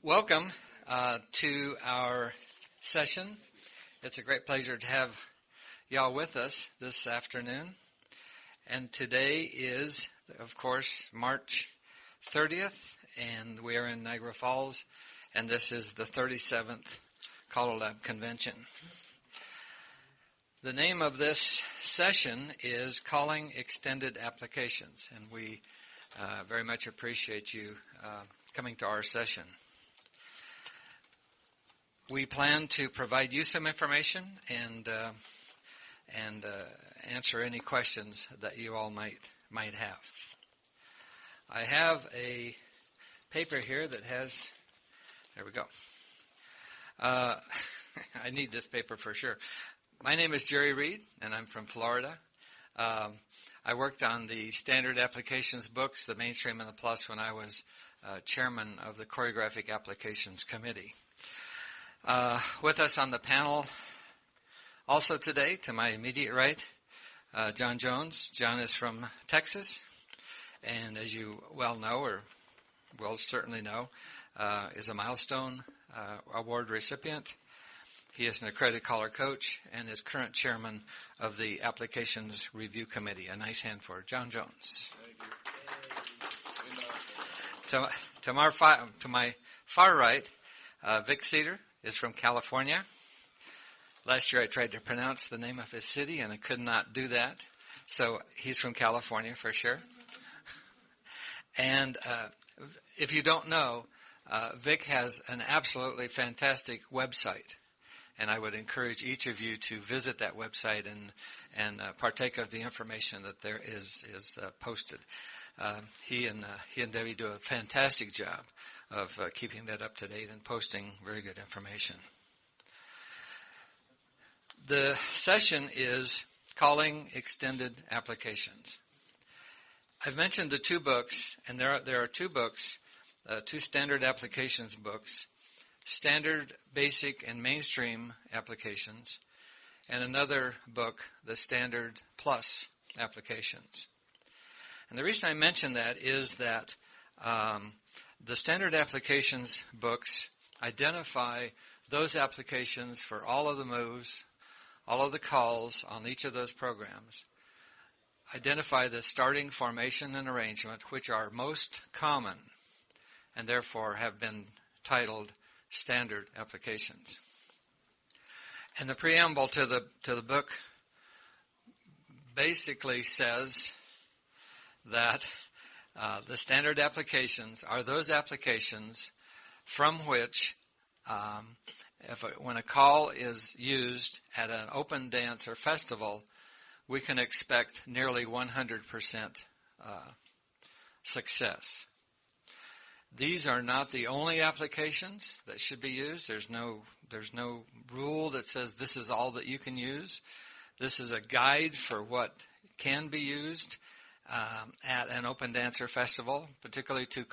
Welcome to our session. It's a great pleasure to have y'all with us this afternoon. And today is, of course, March 30th, and we are in Niagara Falls, and this is the 37th CALLERLAB Convention. The name of this session is Calling Extended Applications, and we very much appreciate you coming to our session. We plan to provide you some information and answer any questions that you all might have. I have a paper here that has, there we go. I need this paper for sure. My name is Jerry Reed, and I'm from Florida. I worked on the standard applications books, the mainstream and the plus, when I was chairman of the choreographic applications committee. With us on the panel also today, to my immediate right, John Jones. John is from Texas, and as you well know, or will certainly know, is a milestone award recipient. He is an accredited caller coach and is current chairman of the Applications Review Committee. A nice hand for John Jones. Thank you. To my far right, Vic Ceder is from California. Last year I tried to pronounce the name of his city and I could not do that. So he's from California for sure. And if you don't know, Vic has an absolutely fantastic website. And I would encourage each of you to visit that website and partake of the information that there is posted. He and Debbie do a fantastic job of keeping that up to date and posting very good information. The session is Calling Extended Applications. I've mentioned the two books, and there are two books, two standard applications books, standard, basic, and mainstream applications, and another book, the standard plus applications. And the reason I mention that is that the standard applications books identify those applications for all of the moves, all of the calls on each of those programs, identify the starting, formation, and arrangement, which are most common, and therefore have been titled standard applications. And the preamble to the book basically says that the standard applications are those applications from which, when a call is used at an open dance or festival, we can expect nearly 100% success. These are not the only applications that should be used. There's no rule that says this is all that you can use. This is a guide for what can be used at an open dancer festival, particularly to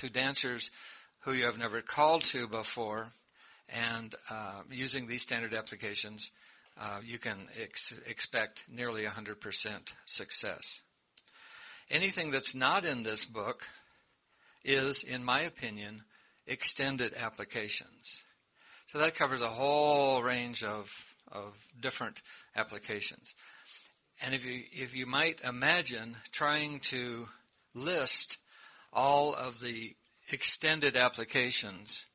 dancers who you have never called to before. And using these standard applications, you can expect nearly 100% success. Anything that's not in this book is, in my opinion, extended applications. So that covers a whole range of different applications. And if you might imagine trying to list all of the extended applications,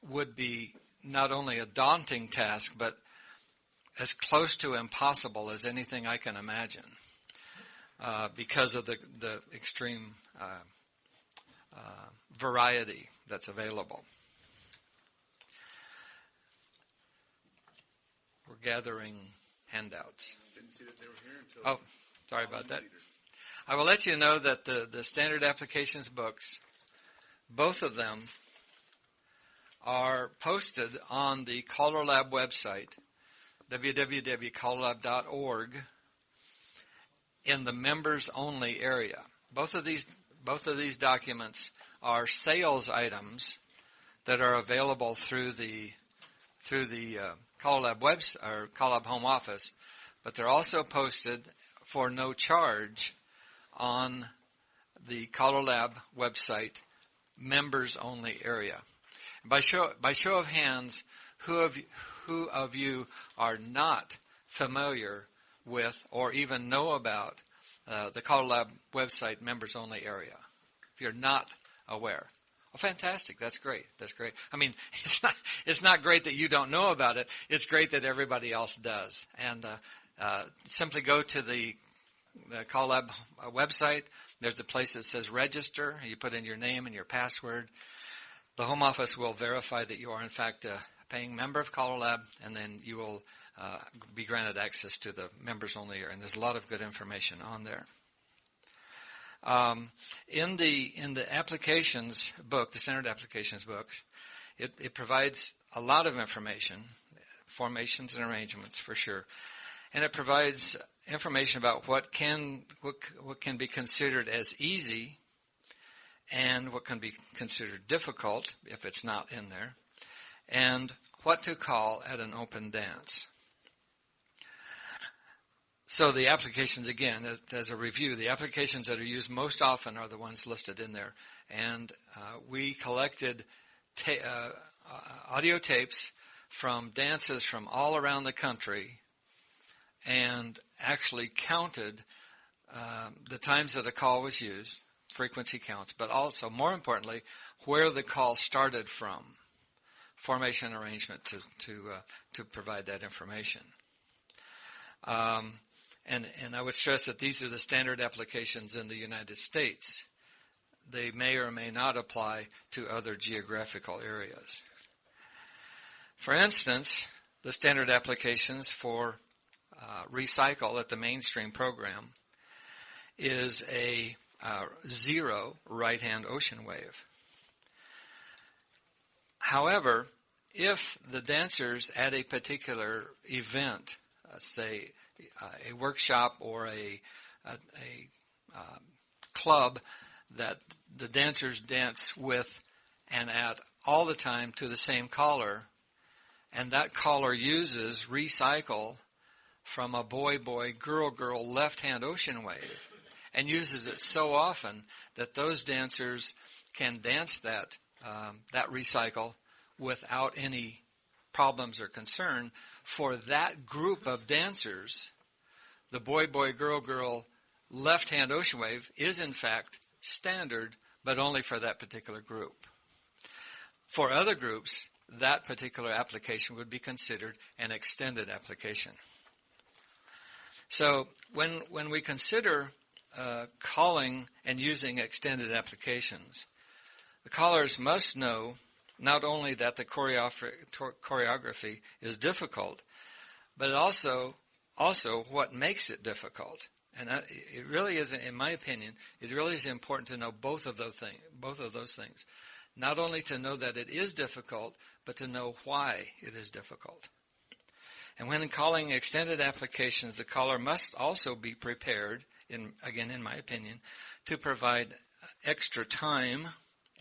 would be not only a daunting task, but as close to impossible as anything I can imagine, because of the extreme variety that's available. We're gathering handouts. Didn't see that they were here until. Oh, sorry about that. I will let you know that the standard applications books, both of them, are posted on the CALLERLAB website, www.callerlab.org, in the members only area. Both of these documents are sales items that are available through the CALLERLAB website or CALLERLAB home office, but they're also posted for no charge on the CALLERLAB website members only area. By show of hands, who of you are not familiar with or even know about the CALLERLAB website members only area? If you're not aware. Oh, fantastic. That's great. That's great. I mean, it's not great that you don't know about it. It's great that everybody else does. And simply go to the CALLERLAB website. There's a place that says register. You put in your name and your password. The Home Office will verify that you are, in fact, a paying member of CALLERLAB, and then you will be granted access to the members only area. And there's a lot of good information on there. In the applications book, the standard applications books, it provides a lot of information, formations and arrangements for sure, and it provides information about what can be considered as easy and what can be considered difficult if it's not in there, and what to call at an open dance. So the applications, again, as a review, the applications that are used most often are the ones listed in there. And we collected audio tapes from dances from all around the country and actually counted the times that a call was used, frequency counts, but also, more importantly, where the call started from, formation arrangement to provide that information. And I would stress that these are the standard applications in the United States. They may or may not apply to other geographical areas. For instance, the standard applications for recycle at the mainstream program is a 0 right-hand ocean wave. However, if the dancers at a particular event, say a workshop or a club that the dancers dance with and at all the time to the same caller, and that caller uses recycle from a boy-boy, girl-girl left-hand ocean wave and uses it so often that those dancers can dance that recycle without any problems or concern. For that group of dancers, the boy-boy, girl-girl left-hand ocean wave is in fact standard, but only for that particular group. For other groups, that particular application would be considered an extended application. So when we consider calling and using extended applications, the callers must know not only that the choreography is difficult, but also what makes it difficult. And it really is, in my opinion, it really is important to know both of those things. Not only to know that it is difficult, but to know why it is difficult. And when calling extended applications, the caller must also be prepared, in my opinion, to provide extra time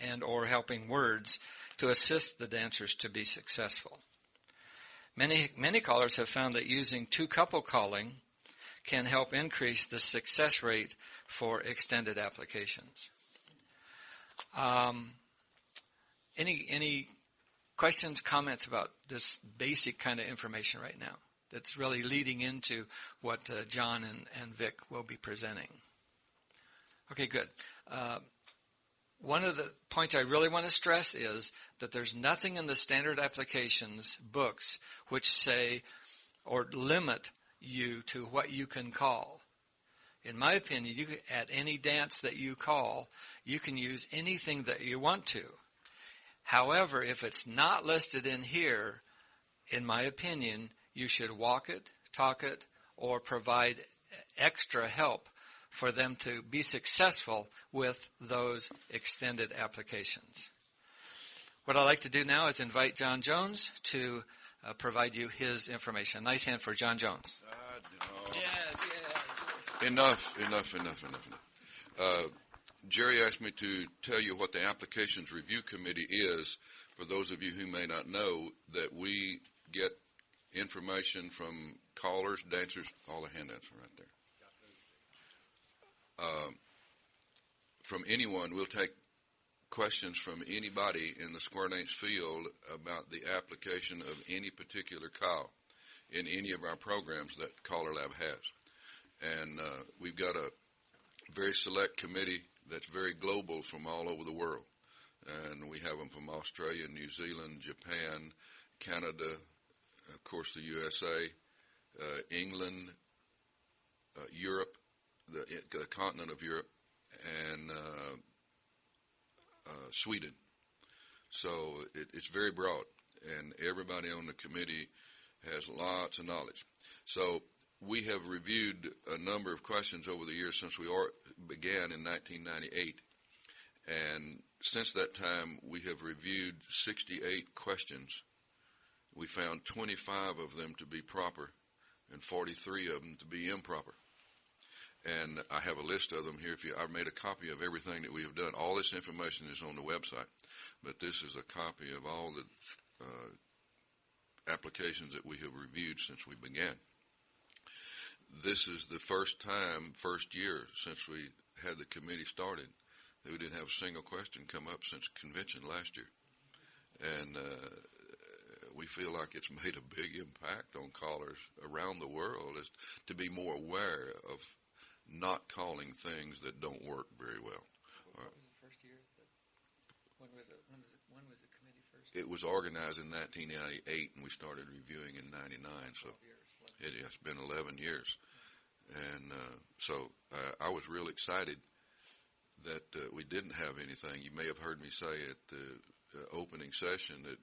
and or helping words to assist the dancers to be successful. Many callers have found that using two-couple calling can help increase the success rate for extended applications. Any questions, comments about this basic kind of information right now that's really leading into what John and Vic will be presenting? Okay, good. One of the points I really want to stress is that there's nothing in the standard applications books which say or limit you to what you can call. In my opinion, at any dance that you call, you can use anything that you want to. However, if it's not listed in here, in my opinion, you should walk it, talk it, or provide extra help for them to be successful with those extended applications. What I'd like to do now is invite John Jones to provide you his information. A nice hand for John Jones. Enough. Jerry asked me to tell you what the Applications Review Committee is, for those of you who may not know, that we get information from callers, dancers, all the hand dancers right there. From anyone. We'll take questions from anybody in the square dance field about the application of any particular call in any of our programs that CALLERLAB has. And we've got a very select committee that's very global from all over the world. And we have them from Australia, New Zealand, Japan, Canada, of course the USA, England, Europe, the continent of Europe, and Sweden. So it's very broad, and everybody on the committee has lots of knowledge. So we have reviewed a number of questions over the years since we began in 1998. And since that time, we have reviewed 68 questions. We found 25 of them to be proper and 43 of them to be improper. And I have a list of them here. I've made a copy of everything that we have done. All this information is on the website, but this is a copy of all the applications that we have reviewed since we began. This is the first year since we had the committee started that we didn't have a single question come up since convention last year. And we feel like it's made a big impact on callers around the world as to be more aware of not calling things that don't work very well. What was the first year? When was the committee first? It was organized in 1998, and we started reviewing in 99. So it has been 11 years. And so I was real excited that we didn't have anything. You may have heard me say at the opening session that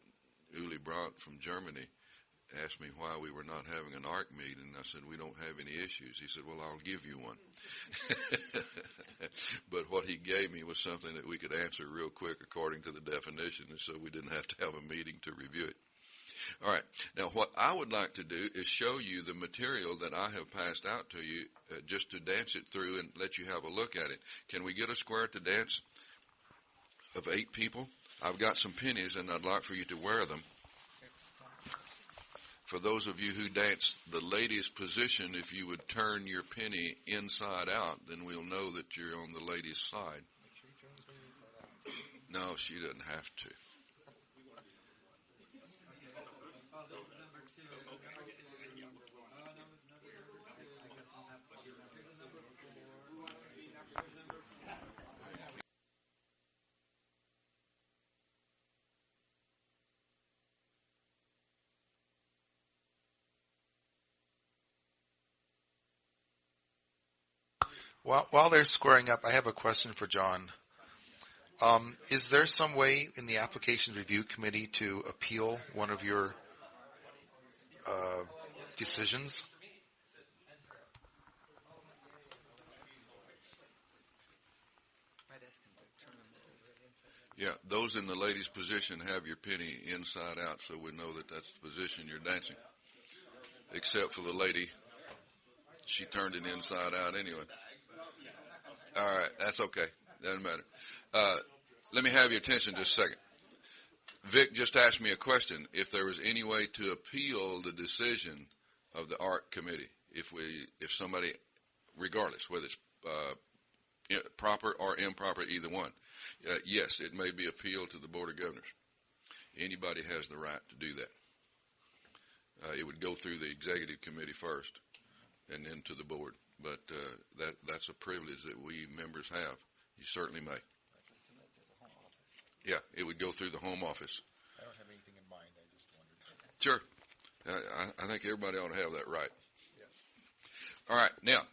Uli Brandt from Germany asked me why we were not having an ARC meeting. I said, we don't have any issues. He said, well, I'll give you one. But what he gave me was something that we could answer real quick according to the definition, and so we didn't have to have a meeting to review it. All right. Now, what I would like to do is show you the material that I have passed out to you just to dance it through and let you have a look at it. Can we get a square to dance of 8 people? I've got some pennies, and I'd like for you to wear them. For those of you who dance the ladies' position, if you would turn your penny inside out, then we'll know that you're on the ladies' side. No, she doesn't have to. While they're squaring up, I have a question for John. Is there some way in the Applications Review Committee to appeal one of your decisions? Yeah, those in the ladies' position have your penny inside out, so we know that that's the position you're dancing. Except for the lady. She turned it inside out anyway. All right, that's okay. Doesn't matter. Let me have your attention just a second. Vic just asked me a question. If there was any way to appeal the decision of the ARC committee, if somebody, regardless whether it's proper or improper, either one, yes, it may be appealed to the Board of Governors. Anybody has the right to do that. It would go through the executive committee first, and then to the board. But that's a privilege that we members have. You certainly may. Yeah, it would go through the home office. I don't have anything in mind. I just wondered. Sure. I think everybody ought to have that right. Yes. All right. Now.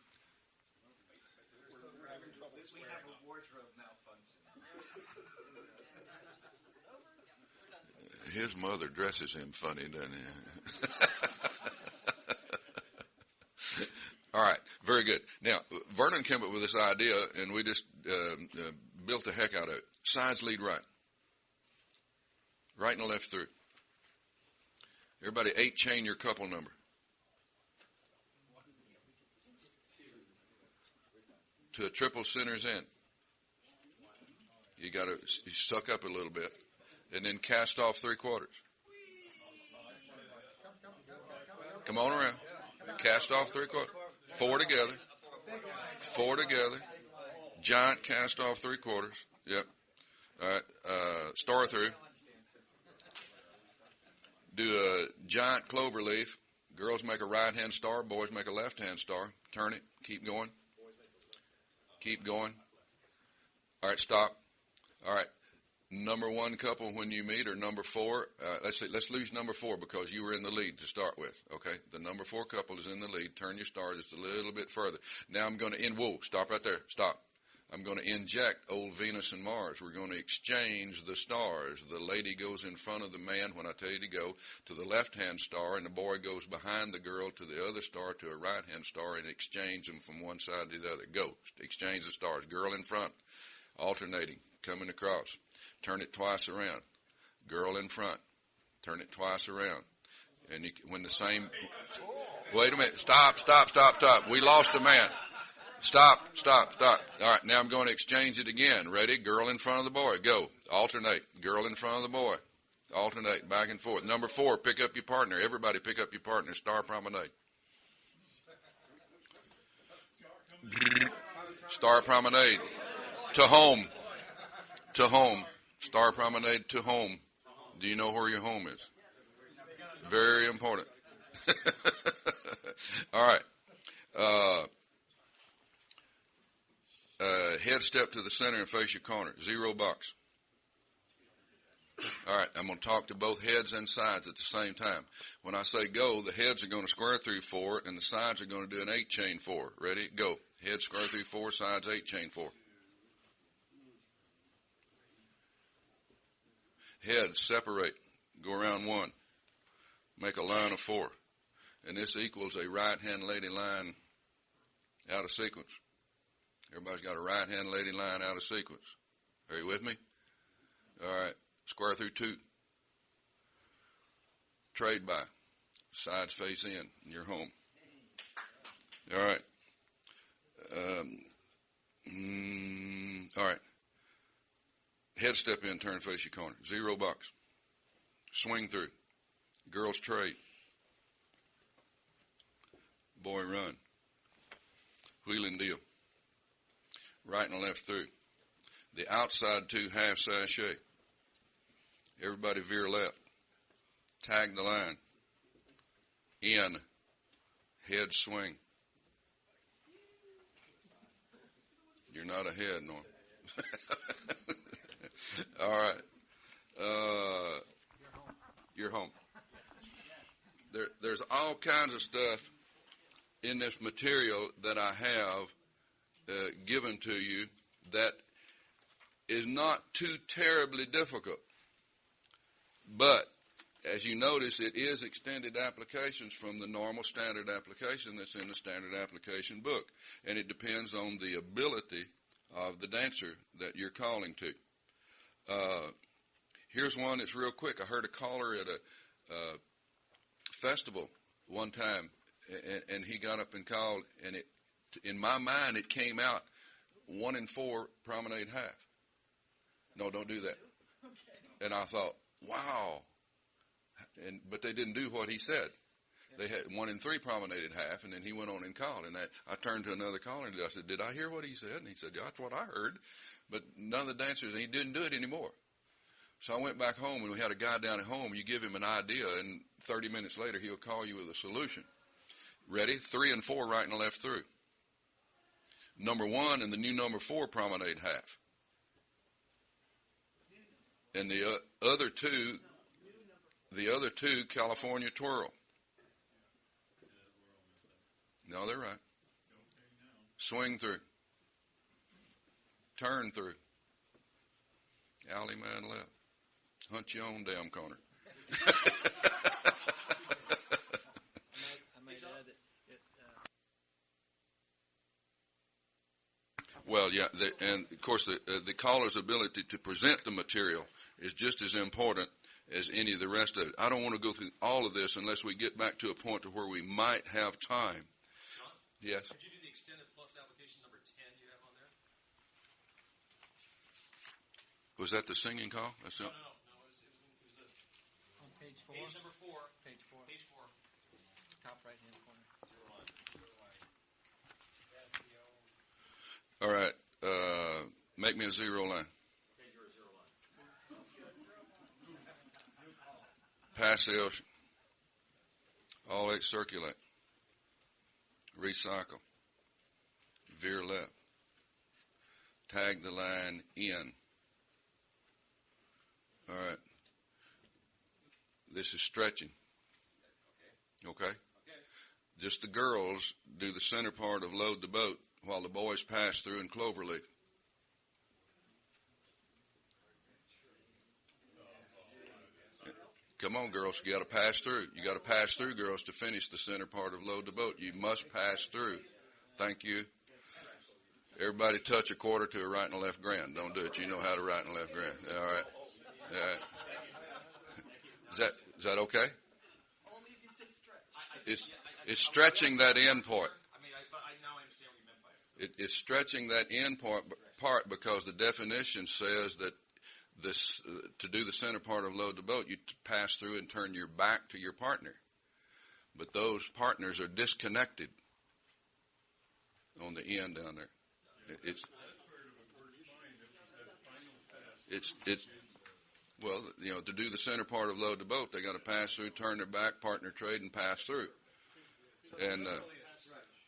We have a wardrobe malfunction. His mother dresses him funny, doesn't he? All right, very good. Now, Vernon came up with this idea, and we just built the heck out of it. Sides lead right. Right and left through. Everybody 8-chain your couple number. To a triple center's end. You suck up a little bit, and then cast off 3/4. Come on around. Cast off 3/4. 4 together. 4 together. Giant cast off 3/4. Yep. All right, star through. Do a giant clover leaf. Girls make a right-hand star, boys make a left-hand star. Turn it, keep going. Keep going. All right, stop. All right, number one couple when you meet, or number four. Let's lose number four because you were in the lead to start with. Okay, the number four couple is in the lead. Turn your star just a little bit further. Now I'm going to whoa, stop right there. Stop. I'm going to inject old Venus and Mars. We're going to exchange the stars. The lady goes in front of the man when I tell you to go to the left-hand star, and the boy goes behind the girl to the other star to a right-hand star and exchange them from one side to the other. Go. Exchange the stars. Girl in front, alternating, coming across. Turn it twice around. Girl in front. Turn it twice around. And when the same... Wait a minute. Stop. We lost a man. Stop. All right, now I'm going to exchange it again. Ready? Girl in front of the boy. Go. Alternate. Girl in front of the boy. Alternate, back and forth. Number four, pick up your partner. Everybody pick up your partner. Star promenade. Star promenade. To home. Star promenade to home. Do you know where your home is? Very important. All right. Head step to the center and face your corner. $0. All right, I'm going to talk to both heads and sides at the same time. When I say go, the heads are going to square through 4, and the sides are going to do an 8 chain 4. Ready? Go. Head square through 4, sides 8 chain 4. Heads separate. Go around 1. Make a line of 4. And this equals a right-hand lady line out of sequence. Everybody's got a right-hand lady line out of sequence. Are you with me? All right. Square through 2. Trade by. Sides face in, and you're home. All right. All right. Head step in, turn face your corner. $0. Swing through. Girls trade. Boy run. Wheeling deal. Right and left through. The outside 2 half sachet. Everybody veer left. Tag the line. In. Head swing. You're not ahead, Norm. All right. You're home. There's all kinds of stuff in this material that I have given to you that is not too terribly difficult. But, as you notice, it is extended applications from the normal standard application that's in the standard application book. And it depends on the ability of the dancer that you're calling to. Here's one that's real quick. I heard a caller at a festival one time, and he got up and called, and in my mind, it came out 1 in 4 promenade half. No, don't do that. And I thought, wow. But they didn't do what he said. They had 1 in 3 promenaded half, and then he went on and called. And I turned to another caller, and I said, did I hear what he said? And he said, yeah, that's what I heard. But none of the dancers, and he didn't do it anymore. So I went back home, and we had a guy down at home. You give him an idea, and 30 minutes later, he'll call you with a solution. Ready? 3 and 4 right and left through. Number 1 and the new number 4 promenade half. And the other two California twirl. No, they're right. Swing through. Turn through. Alley man left. Hunt your own damn corner. Well, yeah, and of course the caller's ability to present the material is just as important as any of the rest of it. I don't want to go through all of this unless we get back to a point to where we might have time. John? Yes? Could you do the extended plus application number 10 you have on there? Was that the singing call? That's No, it? it was On page 4. page number 4. Page 4. Page 4. Top right hand corner. All right. Make me a 0 line. pass the ocean. All eight circulate. Recycle. Veer left. Tag the line in. All right. This is stretching. Okay? Just the girls do the center part of load the boat while the boys pass through in cloverleaf. Come on, girls, you got to pass through. You got to pass through, girls, to finish the center part of load the boat. You must pass through. Thank you. Everybody touch a quarter to a right and a left grand. Don't do it. You know how to right and left grand. All right. All right. Is that okay? It's stretching that end part. It's stretching that end part because the definition says that this to do the center part of load the boat, you pass through and turn your back to your partner. But those partners are disconnected on the end down there. Well, you know, to do the center part of load the boat, they got to pass through, turn their back, partner trade, and pass through. And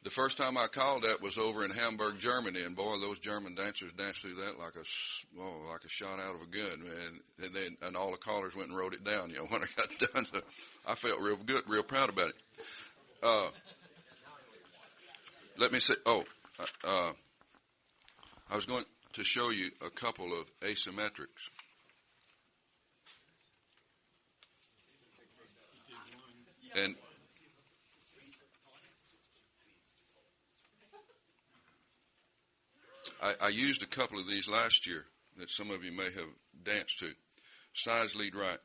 the first time I called that was over in Hamburg, Germany, and boy, those German dancers danced through that like a shot out of a gun, man. And all the callers went and wrote it down, you know, when I got done. So I felt real good, real proud about it. Let me say, I was going to show you a couple of asymmetrics. And I used a couple of these last year that some of you may have danced to. Sides lead right.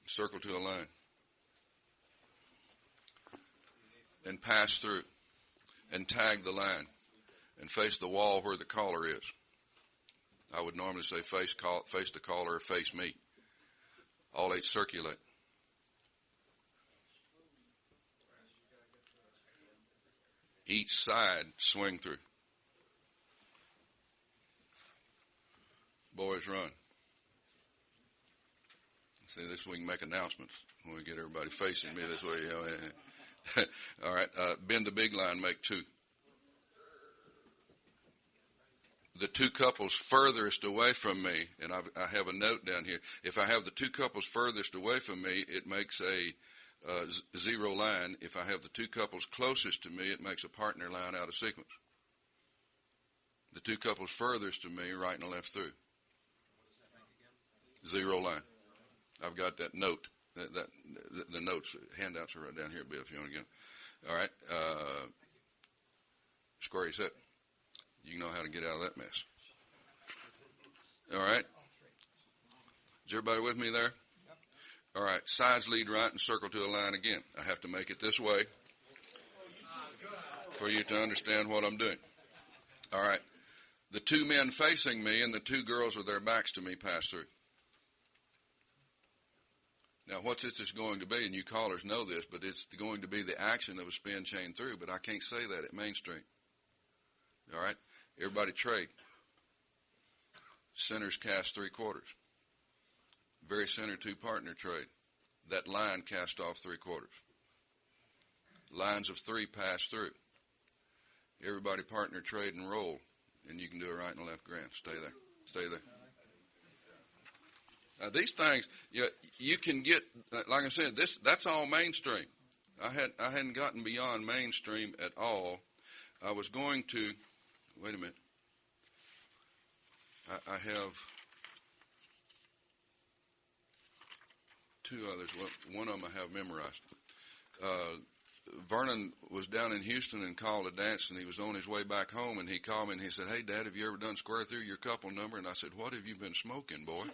Circle to a line. And pass through. And tag the line. And face the wall where the caller is. I would normally say face the caller or face me. All eight circulate. Each side swing through. Boys run. See, this we can make announcements when we get everybody facing me this way. You know. All right, bend the big line, make two. The two couples furthest away from me, and I have a note down here. If I have the two couples furthest away from me, it makes a zero line. If I have the two couples closest to me, it makes a partner line out of sequence. The two couples furthest to me, right and left through. Zero line. I've got that note. The notes, handouts are right down here, Bill, if you want to get them. All right. Square your set. You know how to get out of that mess. All right. Is everybody with me there? All right. Sides lead right and circle to a line again. I have to make it this way for you to understand what I'm doing. All right. The two men facing me and the two girls with their backs to me pass through. Now, what this is going to be, and you callers know this, but it's going to be the action of a spin chain through, but I can't say that at mainstream. All right? Everybody trade. Centers cast three quarters. Very center two partner trade. That line cast off three quarters. Lines of three pass through. Everybody partner trade and roll, and you can do a right and a left grand. Stay there. Stay there. Now, these things, you can get, like I said, that's all mainstream. I hadn't gotten beyond mainstream at all. I was going to, wait a minute. I have two others. One of them I have memorized. Vernon was down in Houston and called a dance, and he was on his way back home, and he called me and he said, "Hey, Dad, have you ever done square through your couple number?" And I said, "What have you been smoking, boy?"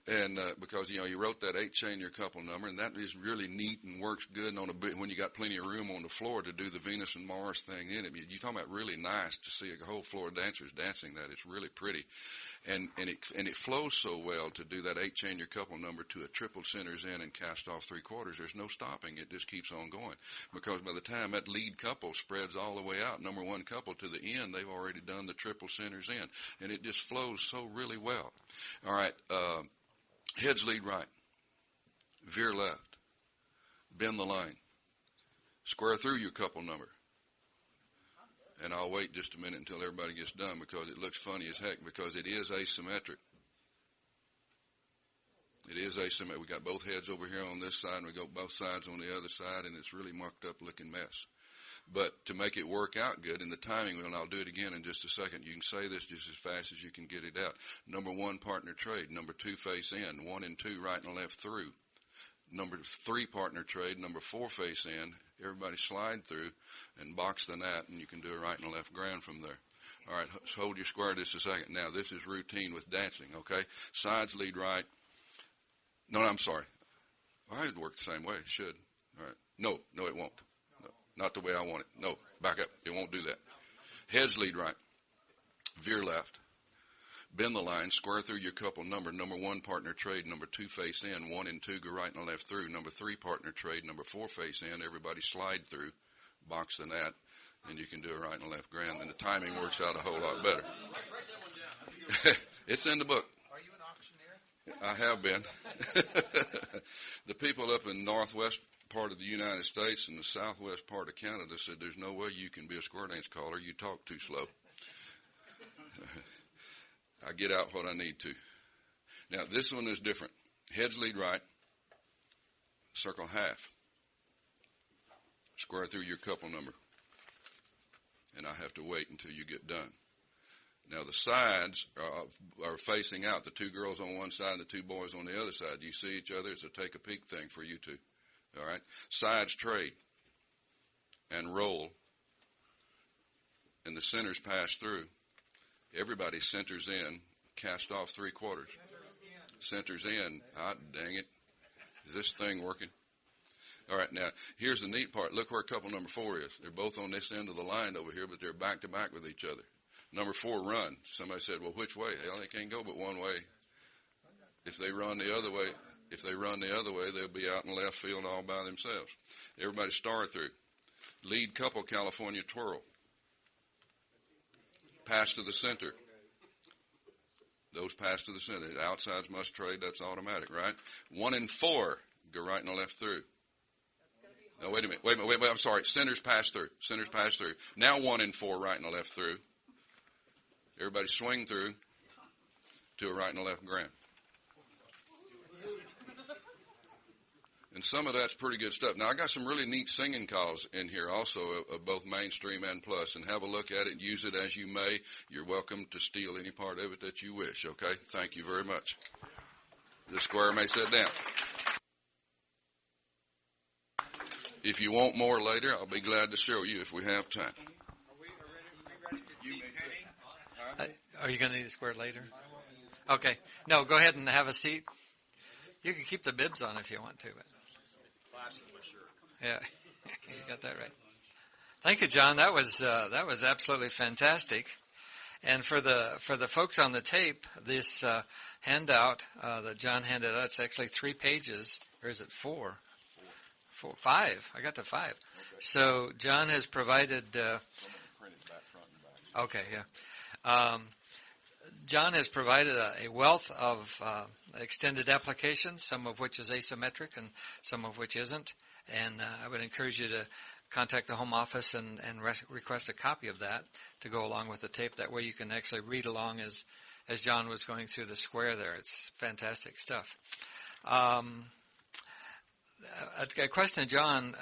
And because, you wrote that 8-chain your couple number, and that is really neat and works good when you got plenty of room on the floor to do the Venus and Mars thing in it. You're talking about really nice to see a whole floor of dancers dancing that. It's really pretty. And it flows so well to do that 8-chain your couple number to a triple centers in and cast off three quarters. There's no stopping. It just keeps on going. Because by the time that lead couple spreads all the way out, number one couple to the end, they've already done the triple centers in. And it just flows so really well. All right. Heads lead right. veer left, bend the line, square through your couple number. And I'll wait just a minute until everybody gets done because it looks funny as heck because it is asymmetric. It is asymmetric. We got both heads over here on this side and we got both sides on the other side and it's really mucked up looking mess. But to make it work out good in the timing, and I'll do it again in just a second, you can say this just as fast as you can get it out. Number 1, partner trade. Number 2, face in. 1 and 2, right and left through. Number 3, partner trade. Number 4, face in. Everybody slide through and box the net, and you can do a right and a left grand from there. All right, hold your square just a second. Now, this is routine with dancing, okay? Sides lead right. No, I'm sorry. Well, it would work the same way. It should. All right. No, it won't. No, not the way I want it. No, back up. It won't do that. Heads lead right. Veer left. Bend the line, square through your couple number. Number 1, partner trade. Number 2, face in. 1 and 2, go right and left through. Number 3, partner trade. Number 4, face in. Everybody slide through, box the net, and you can do a right and left grand. And the timing works out a whole lot better. It's in the book. Are you an auctioneer? I have been. The people up in northwest part of the United States and the southwest part of Canada said there's no way you can be a square dance caller. You talk too slow. I get out what I need to. Now, this one is different. Heads lead right, circle half, square through your couple number, and I have to wait until you get done. Now, the sides are facing out, the 2 girls on one side and the 2 boys on the other side. Do you see each other? It's a take a peek thing for you two. All right? Sides trade and roll, and the centers pass through. Everybody centers in, cast off 3/4. Centers in. Ah, dang it. Is this thing working? All right, now, here's the neat part. Look where couple number 4 is. They're both on this end of the line over here, but they're back to back with each other. Number 4, run. Somebody said, well, which way? Hell, they can't go but one way. If they run the other way, they'll be out in left field all by themselves. Everybody star through. Lead couple, California twirl. Pass to the center. Those pass to the center. The outsides must trade. That's automatic, right? 1 and 4 go right and left through. No, wait a minute. Wait. I'm sorry. Centers pass through. Now 1 and 4 right and left through. Everybody swing through to a right and a left grand. And some of that's pretty good stuff. Now, I got some really neat singing calls in here also of both mainstream and plus, and have a look at it. Use it as you may. You're welcome to steal any part of it that you wish, okay? Thank you very much. The square may sit down. If you want more later, I'll be glad to show you if we have time. Are you going to need a square later? Okay. No, go ahead and have a seat. You can keep the bibs on if you want to. But. Yeah, you got that right. Thank you, John. That was absolutely fantastic. And for the folks on the tape, this handout that John handed out, it's actually 3 pages, or is it 4? 5. I got to 5. Okay. So John has provided. Okay, yeah. John has provided a wealth of extended applications, some of which is asymmetric and some of which isn't. And I would encourage you to contact the home office and request a copy of that to go along with the tape. That way you can actually read along as John was going through the square there. It's fantastic stuff. A question, John.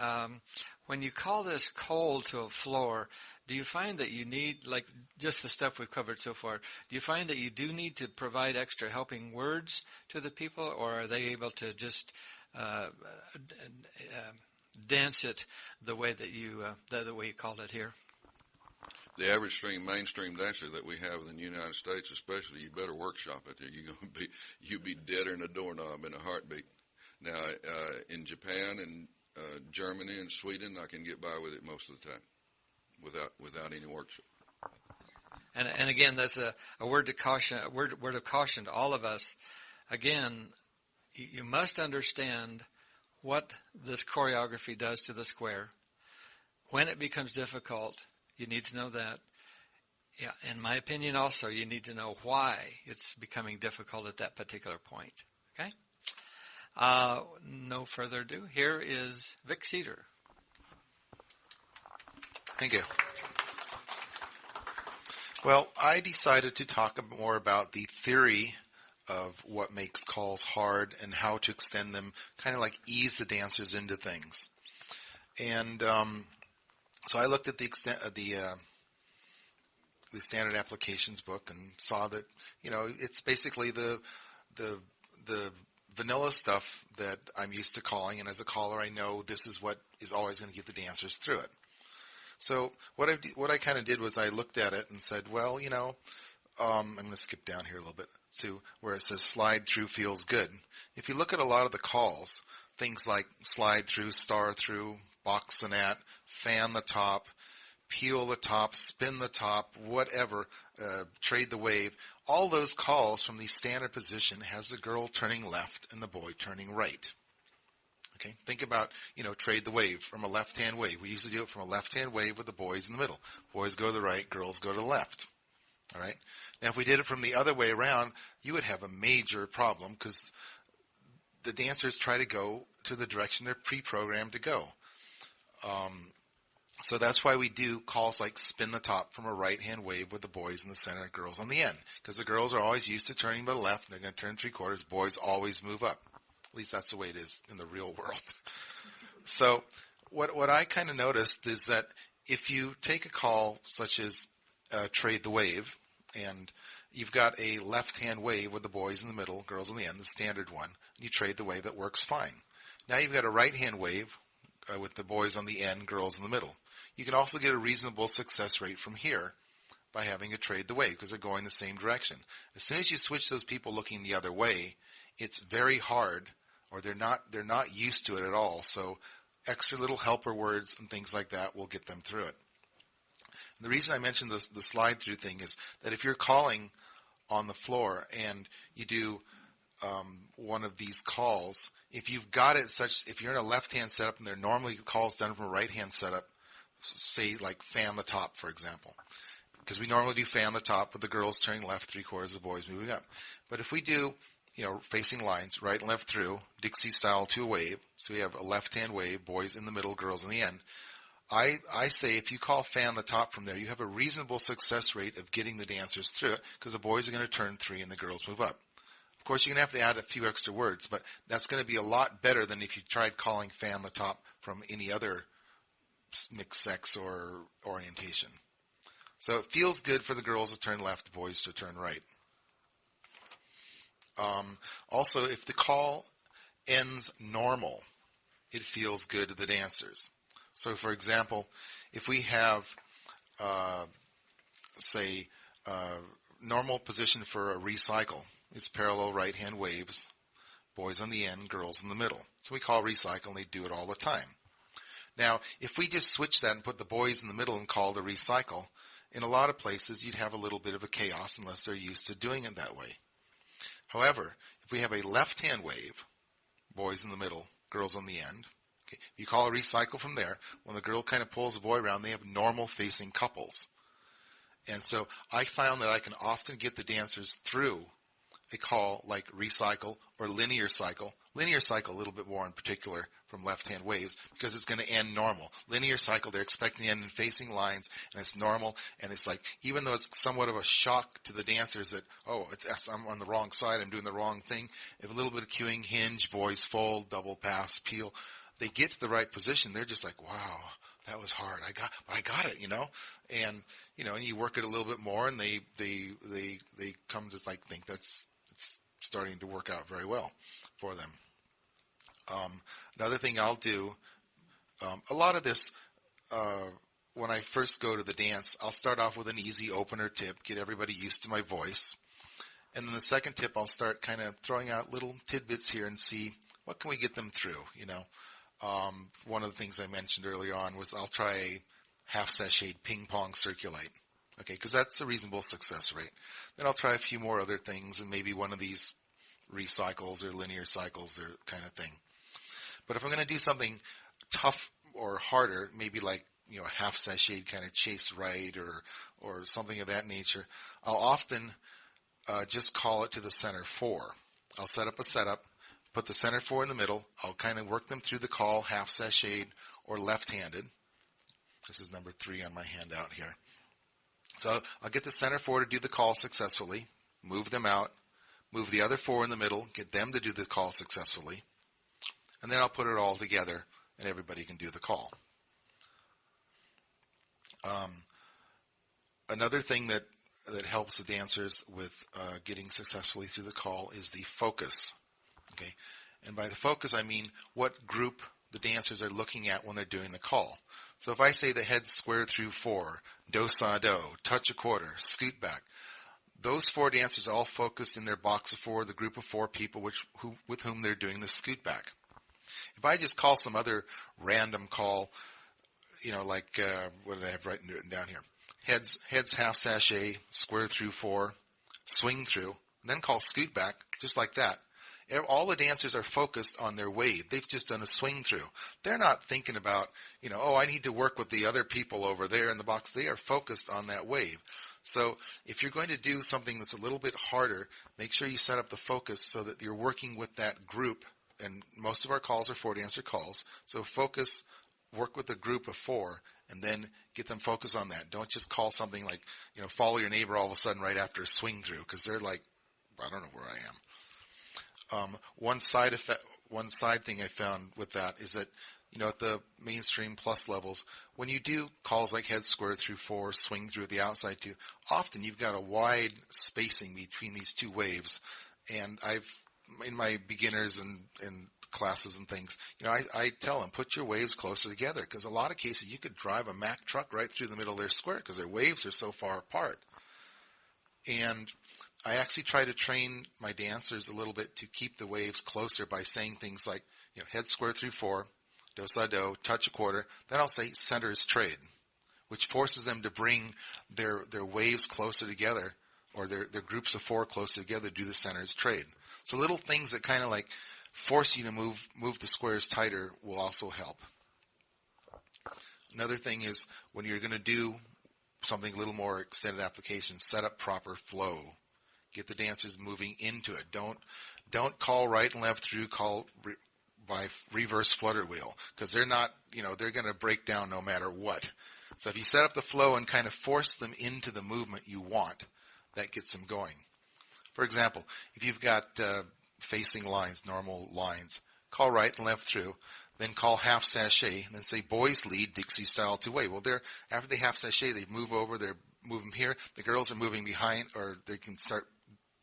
When you call this cold to a floor, do you find that you need, like just the stuff we've covered so far, do you find that you do need to provide extra helping words to the people, or are they able to just dance it the way that you called it here? The average mainstream dancer that we have in the United States, especially, you better workshop it. You'll be deader than a doorknob in a heartbeat. Now, in Japan and Germany and Sweden, I can get by with it most of the time, without any workshop. And again, that's a word of caution. A word of caution to all of us. Again, you must understand what this choreography does to the square. When it becomes difficult, you need to know that. Yeah, in my opinion, also, you need to know why it's becoming difficult at that particular point. Okay. No further ado. Here is Vic Ceder. Thank you. Well, I decided to talk more about the theory of what makes calls hard and how to extend them, kind of like ease the dancers into things. And so I looked at the extent of the standard applications book and saw that, it's basically the vanilla stuff that I'm used to calling, and as a caller, I know this is what is always going to get the dancers through it. So what I kind of did was I looked at it and said, well, I'm going to skip down here a little bit to where it says slide through feels good. If you look at a lot of the calls, things like slide through, star through, box and at, fan the top, peel the top, spin the top, whatever, trade the wave, all those calls from the standard position has the girl turning left and the boy turning right. Okay, think about, trade the wave from a left-hand wave. We usually do it from a left-hand wave with the boys in the middle. Boys go to the right, girls go to the left. All right? Now, if we did it from the other way around, you would have a major problem because the dancers try to go to the direction they're pre-programmed to go. So that's why we do calls like spin the top from a right-hand wave with the boys in the center, girls on the end. Because the girls are always used to turning to the left, and they're going to turn 3/4. Boys always move up. At least that's the way it is in the real world. So what I kind of noticed is that if you take a call such as trade the wave, and you've got a left-hand wave with the boys in the middle, girls on the end, the standard one, you trade the wave, that works fine. Now you've got a right-hand wave with the boys on the end, girls in the middle. You can also get a reasonable success rate from here by having a trade the wave because they're going the same direction. As soon as you switch those people looking the other way, it's very hard, or they're not used to it at all. So extra little helper words and things like that will get them through it. And the reason I mentioned the slide through thing is that if you're calling on the floor and you do one of these calls, if you've got it such, if you're in a left-hand setup and there are normally calls done from a right-hand setup, say like fan the top, for example, because we normally do fan the top with the girls turning left, 3/4, the boys moving up. But if we do, facing lines, right and left through, Dixie style to a wave, so we have a left-hand wave, boys in the middle, girls in the end, I say if you call fan the top from there, you have a reasonable success rate of getting the dancers through it because the boys are going to turn 3 and the girls move up. Of course, you're going to have to add a few extra words, but that's going to be a lot better than if you tried calling fan the top from any other mixed sex or orientation. So it feels good for the girls to turn left, the boys to turn right. Also, if the call ends normal, it feels good to the dancers. So, for example, if we have, normal position for a recycle, it's parallel right-hand waves, boys on the end, girls in the middle. So we call recycle, and they do it all the time. Now, if we just switch that and put the boys in the middle and call the recycle, in a lot of places you'd have a little bit of a chaos unless they're used to doing it that way. However, if we have a left-hand wave, boys in the middle, girls on the end, okay, you call a recycle from there. When the girl kind of pulls the boy around, they have normal-facing couples. And so I found that I can often get the dancers through a call like recycle or linear cycle. Linear cycle a little bit more in particular from left-hand waves because it's going to end normal. Linear cycle, they're expecting to end in facing lines, and it's normal, and it's like, even though it's somewhat of a shock to the dancers that, I'm on the wrong side, I'm doing the wrong thing, if a little bit of cueing, hinge, boys fold, double pass, peel, they get to the right position, they're just like, wow, that was hard. I got it, and, and you work it a little bit more, and they come to think it's starting to work out very well for them. Another thing I'll do, a lot of this, when I first go to the dance, I'll start off with an easy opener tip, get everybody used to my voice. And then the second tip, I'll start kind of throwing out little tidbits here and see what can we get them through, One of the things I mentioned earlier on was I'll try a half-sashayed ping-pong circulate, okay, because that's a reasonable success rate. Then I'll try a few more other things and maybe one of these recycles or linear cycles or kind of thing. But if I'm going to do something tough or harder, maybe like, a half-sashayed kind of chase right or something of that nature, I'll often just call it to the center 4. I'll set up a setup, put the center four in the middle. I'll kind of work them through the call, half sashayed or left-handed. This is number 3 on my handout here. So I'll get the center four to do the call successfully, move them out, move the other 4 in the middle, get them to do the call successfully, and then I'll put it all together and everybody can do the call. Another thing that helps the dancers with getting successfully through the call is the focus. Okay, and by the focus I mean what group the dancers are looking at when they're doing the call. So if I say the head square through 4, do sa do, touch a quarter, scoot back, those 4 dancers all focused in their box of 4, the group of 4 people with whom they're doing the scoot back. If I just call some other random call, like what did I have written down here? Heads half sachet, square through 4, swing through, then call scoot back, just like that. All the dancers are focused on their wave. They've just done a swing through. They're not thinking about, I need to work with the other people over there in the box. They are focused on that wave. So if you're going to do something that's a little bit harder, make sure you set up the focus so that you're working with that group. And most of our calls are 4-dancer calls. So focus, work with a group of 4, and then get them focused on that. Don't just call something like, follow your neighbor all of a sudden right after a swing through, because they're like, I don't know where I am. One side thing I found with that is that, at the mainstream plus levels, when you do calls like head square through 4, swing through the outside 2, often you've got a wide spacing between these 2 waves. And in my beginners and classes and things, I tell them, put your waves closer together, because a lot of cases you could drive a Mack truck right through the middle of their square because their waves are so far apart. And I actually try to train my dancers a little bit to keep the waves closer by saying things like, head square through 4, do sa do, touch a quarter. Then I'll say center is trade, which forces them to bring their waves closer together, or their groups of 4 closer together, do the center is trade. So little things that kind of like force you to move the squares tighter will also help. Another thing is when you're going to do something a little more extended application, set up proper flow. Get the dancers moving into it. Don't call right and left through, call by reverse flutter wheel, because they're not, they're going to break down no matter what. So if you set up the flow and kind of force them into the movement you want, that gets them going. For example, if you've got facing lines, normal lines, call right and left through, then call half sachet, and then say boys lead Dixie style 2-way. Well, after they half sachet, they move over, they're moving here. The girls are moving behind, or they can start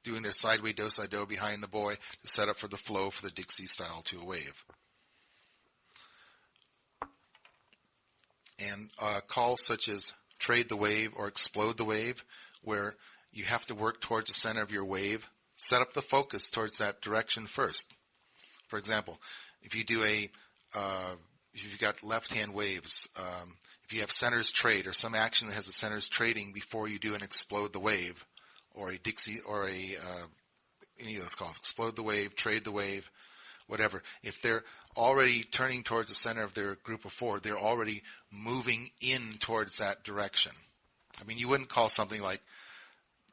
doing their sideway do sa do behind the boy to set up for the flow for the Dixie style 2-wave. And calls such as trade the wave or explode the wave, where you have to work towards the center of your wave, set up the focus towards that direction first. For example, if you do if you've got left-hand waves, if you have centers trade or some action that has the centers trading before you do an explode the wave, or a Dixie, or any of those calls, explode the wave, trade the wave, whatever. If they're already turning towards the center of their group of 4, they're already moving in towards that direction. I mean, you wouldn't call something like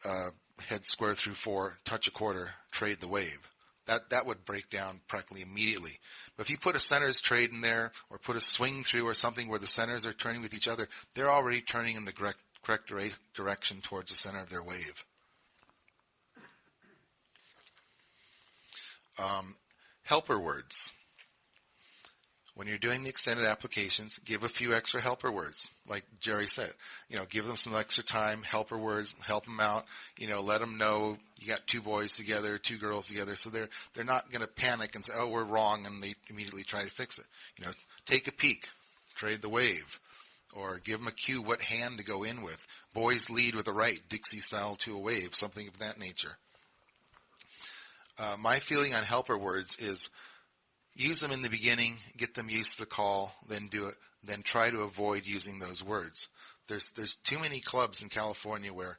head square through 4, touch a quarter, trade the wave. That would break down practically immediately. But if you put a centers trade in there, or put a swing through or something where the centers are turning with each other, they're already turning in the correct direction towards the center of their wave. Helper words. When you're doing the extended applications, give a few extra helper words. Like Jerry said, give them some extra time, helper words, help them out, let them know you got 2 boys together, 2 girls together, so they're not going to panic and say, oh, we're wrong, and they immediately try to fix it. Take a peek, trade the wave, or give them a cue what hand to go in with. Boys lead with the right, Dixie style 2-wave, something of that nature. My feeling on helper words is use them in the beginning, get them used to the call, then do it, then try to avoid using those words. There's too many clubs in California where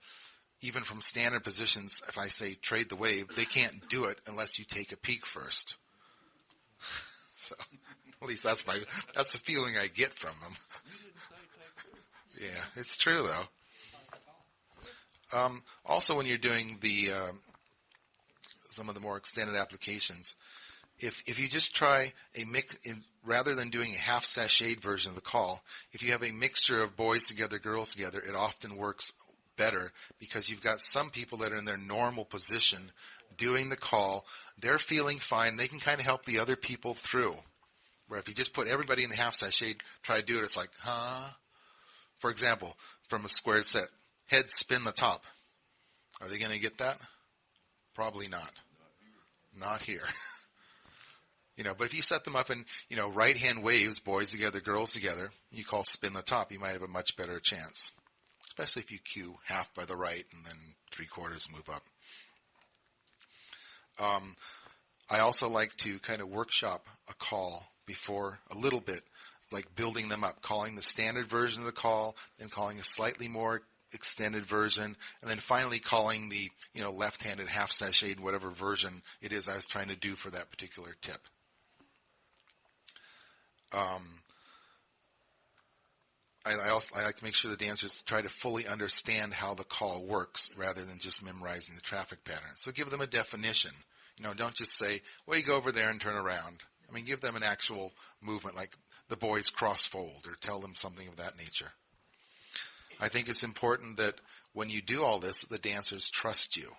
even from standard positions, if I say trade the wave, they can't do it unless you take a peek first. So at least that's the feeling I get from them. Yeah, it's true though. Also when you're doing the some of the more extended applications, if you just try a mix, rather than doing a half sashayed version of the call, if you have a mixture of boys together, girls together, it often works better because you've got some people that are in their normal position doing the call. They're feeling fine. They can kind of help the other people through. Where if you just put everybody in the half sashayed, try to do it, it's like, huh? For example, from a squared set, heads spin the top. Are they going to get that? Probably not. Not here. But if you set them up in, right hand waves, boys together, girls together, you call spin the top, you might have a much better chance. Especially if you cue half by the right and then 3/4 move up. I also like to kind of workshop a call before a little bit, like building them up, calling the standard version of the call, then calling a slightly more extended version, and then finally calling the, left-handed half sashayed, whatever version it is I was trying to do for that particular tip. I like to make sure the dancers try to fully understand how the call works rather than just memorizing the traffic pattern. So give them a definition. Don't just say, well, you go over there and turn around. Give them an actual movement like the boys cross-fold or tell them something of that nature. I think it's important that when you do all this, the dancers trust you.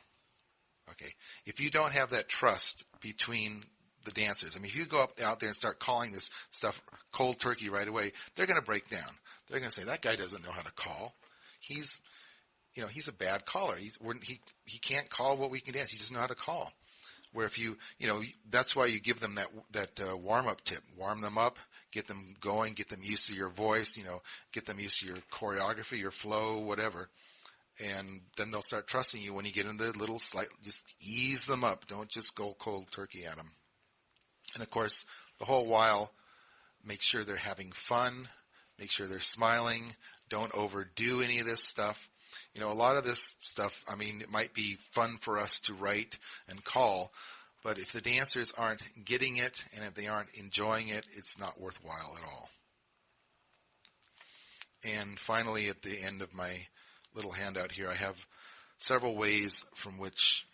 Okay. If you don't have that trust between the dancers, if you go out there and start calling this stuff cold turkey right away, they're going to break down. They're going to say, that guy doesn't know how to call. He's a bad caller. He can't call what we can dance. He doesn't know how to call. Where if that's why you give them that warm-up tip. Warm them up, get them going, get them used to your voice, get them used to your choreography, your flow, whatever. And then they'll start trusting you when you get into just ease them up. Don't just go cold turkey at them. And of course, the whole while, make sure they're having fun, make sure they're smiling, don't overdo any of this stuff. A lot of this stuff, it might be fun for us to write and call, but if the dancers aren't getting it and if they aren't enjoying it, it's not worthwhile at all. And finally, at the end of my little handout here, I have several ways from which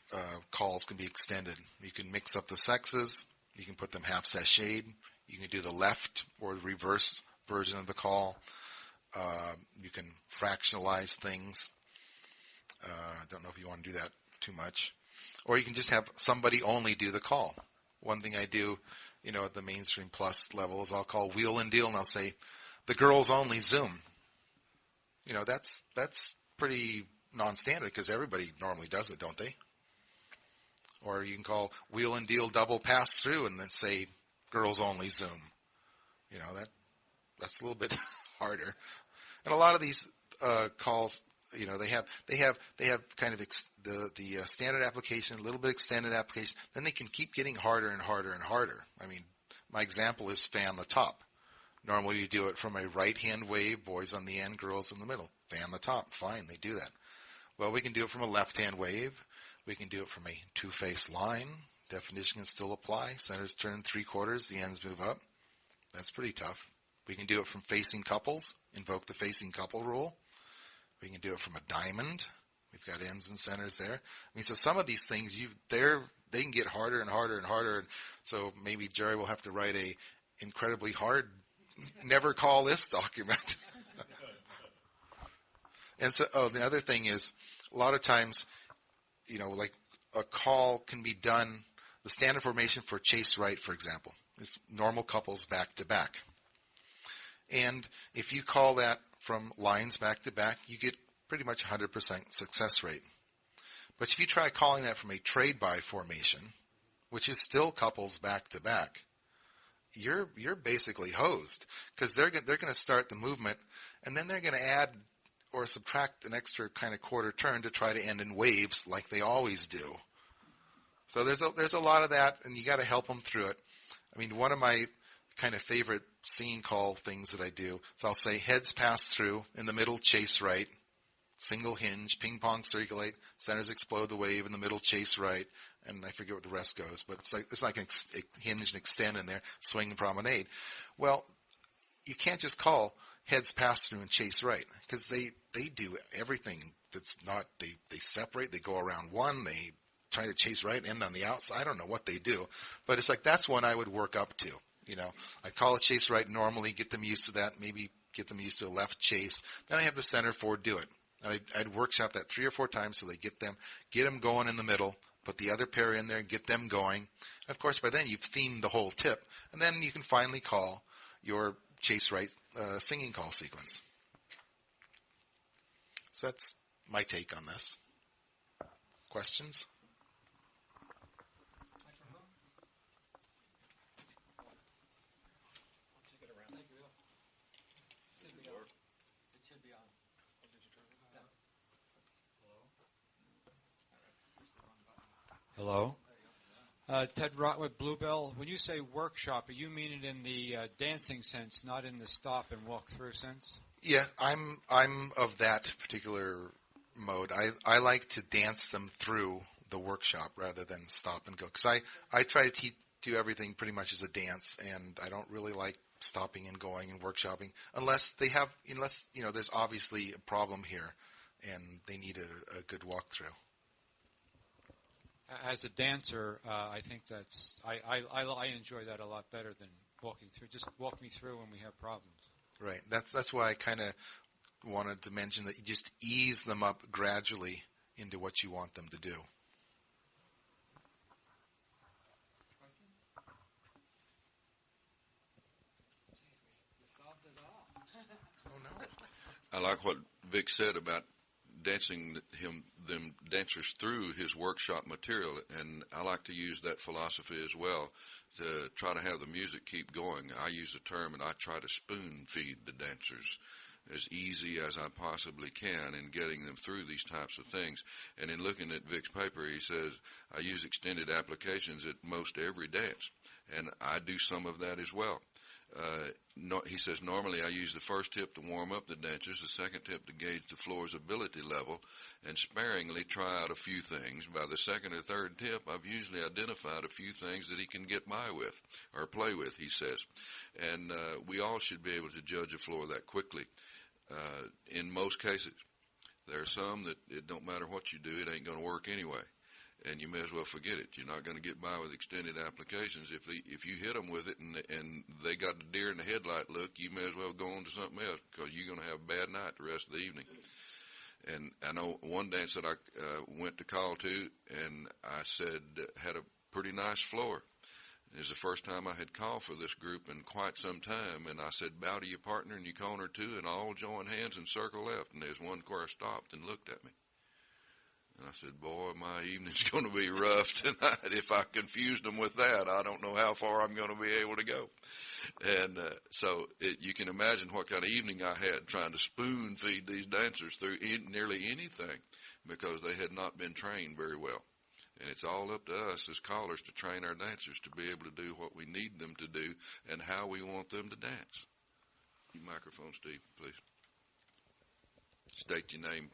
calls can be extended. You can mix up the sexes. You can put them half sashayed. You can do the left or the reverse version of the call. You can fractionalize things. I don't know if you want to do that too much. Or you can just have somebody only do the call. One thing I do, at the Mainstream Plus level is I'll call Wheel and Deal and I'll say, the girls only Zoom. That's pretty non-standard because everybody normally does it, don't they? Or you can call Wheel and Deal double pass through and then say, girls only Zoom. That's a little bit harder. And a lot of these calls, they have kind of the standard application, a little bit extended application. Then they can keep getting harder and harder and harder. My example is fan the top. Normally you do it from a right-hand wave, boys on the end, girls in the middle. Fan the top. Fine, they do that. Well, we can do it from a left-hand wave. We can do it from a two-face line. Definition can still apply. Centers turn 3/4, the ends move up. That's pretty tough. We can do it from facing couples. Invoke the facing couple rule. We can do it from a diamond. We've got ends and centers there. So some of these things, they can get harder and harder and harder. So maybe Jerry will have to write a incredibly hard, never call this document. And so, the other thing is, a lot of times, like a call can be done, the standard formation for chase right, for example, is normal couples back to back. And if you call that from lines back to back, you get pretty much 100% success rate. But if you try calling that from a trade by formation, which is still couples back to back, you're basically hosed because they're going to start the movement and then they're going to add or subtract an extra kind of quarter turn to try to end in waves like they always do. So there's a lot of that, and you got to help them through it. One of my kind of favorite singing call things that I do, so I'll say heads pass through, in the middle chase right, single hinge, ping pong circulate, centers explode the wave, in the middle chase right, and I forget what the rest goes, but it's like a hinge and extend in there, swing and promenade. Well, you can't just call heads pass through and chase right, because they do everything that's not, they separate, they go around one, they trying to chase right and end on the outside. I don't know what they do, but it's like that's one I would work up to. I call a chase right normally, get them used to that, maybe get them used to a left chase. Then I have the center forward do it. And I'd workshop that 3 or 4 times so they get them going in the middle, put the other pair in there, get them going. And of course, by then you've themed the whole tip, and then you can finally call your chase right singing call sequence. So that's my take on this. Questions? Hello. Ted Rott with Bluebell. When you say workshop, you mean it in the dancing sense, not in the stop and walk through sense? Yeah, I'm of that particular mode. I like to dance them through the workshop rather than stop and go. Because I try to do everything pretty much as a dance, and I don't really like stopping and going and workshopping unless there's obviously a problem here and they need a good walkthrough. As a dancer, I think I enjoy that a lot better than walking through. Just walk me through when we have problems. Right. That's why I kind of wanted to mention that you just ease them up gradually into what you want them to do. Oh no. I like what Vic said about dancing them dancers through his workshop material, and I like to use that philosophy as well to try to have the music keep going. I use a term, and I try to spoon feed the dancers as easy as I possibly can in getting them through these types of things. And in looking at Vic's paper, he says, I use extended applications at most every dance, and I do some of that as well. He says, normally I use the first tip to warm up the dancers, the second tip to gauge the floor's ability level, and sparingly try out a few things. By the second or third tip, I've usually identified a few things that he can get by with or play with, he says. And we all should be able to judge a floor that quickly. In most cases, there are some that it don't matter what you do, it ain't going to work anyway. And you may as well forget it. You're not going to get by with extended applications. If you hit them with it and they got the deer in the headlight look, you may as well go on to something else because you're going to have a bad night the rest of the evening. And I know one dance that I went to call to, and I said had a pretty nice floor. It was the first time I had called for this group in quite some time, and I said, bow to your partner in your corner two, and all join hands and circle left. And there's one choir stopped and looked at me. And I said, boy, my evening's going to be rough tonight. If I confused them with that, I don't know how far I'm going to be able to go. And so you can imagine what kind of evening I had trying to spoon feed these dancers through nearly anything because they had not been trained very well. And it's all up to us as callers to train our dancers to be able to do what we need them to do and how we want them to dance. Your microphone, Steve, please. State your name.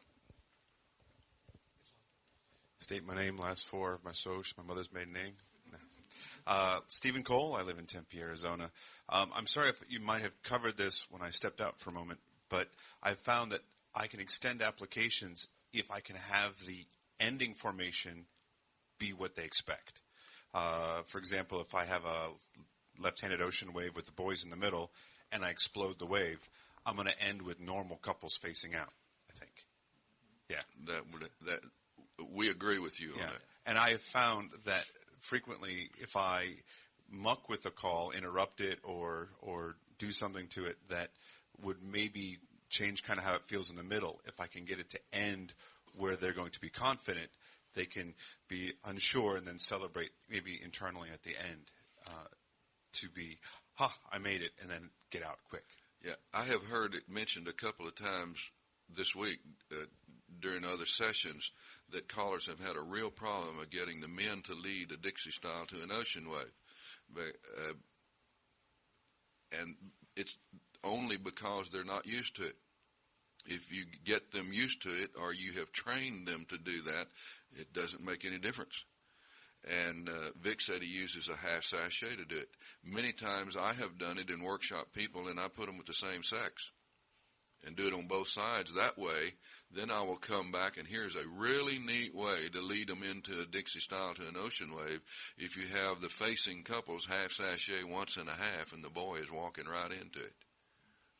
State my name, last four of my social, my mother's maiden name. Stephen Cole, I live in Tempe, Arizona. I'm sorry if you might have covered this when I stepped out for a moment, but I've found that I can extend applications if I can have the ending formation be what they expect. For example, if I have a left-handed ocean wave with the boys in the middle and I explode the wave, I'm going to end with normal couples facing out, I think. Yeah. That we agree with you on that. And I have found that frequently if I muck with a call, interrupt it, or do something to it that would maybe change kind of how it feels in the middle, if I can get it to end where they're going to be confident, they can be unsure and then celebrate maybe internally at the end to be, I made it, and then get out quick. Yeah, I have heard it mentioned a couple of times this week during other sessions that callers have had a real problem of getting the men to lead a Dixie style to an ocean wave. And it's only because they're not used to it. If you get them used to it or you have trained them to do that, it doesn't make any difference. And Vic said he uses a half sachet to do it. Many times I have done it in workshop people, and I put them with the same sex. and do it on both sides that way, then I will come back, and here's a really neat way to lead them into a Dixie style to an ocean wave. If you have the facing couples half sashay once and a half, and the boy is walking right into it.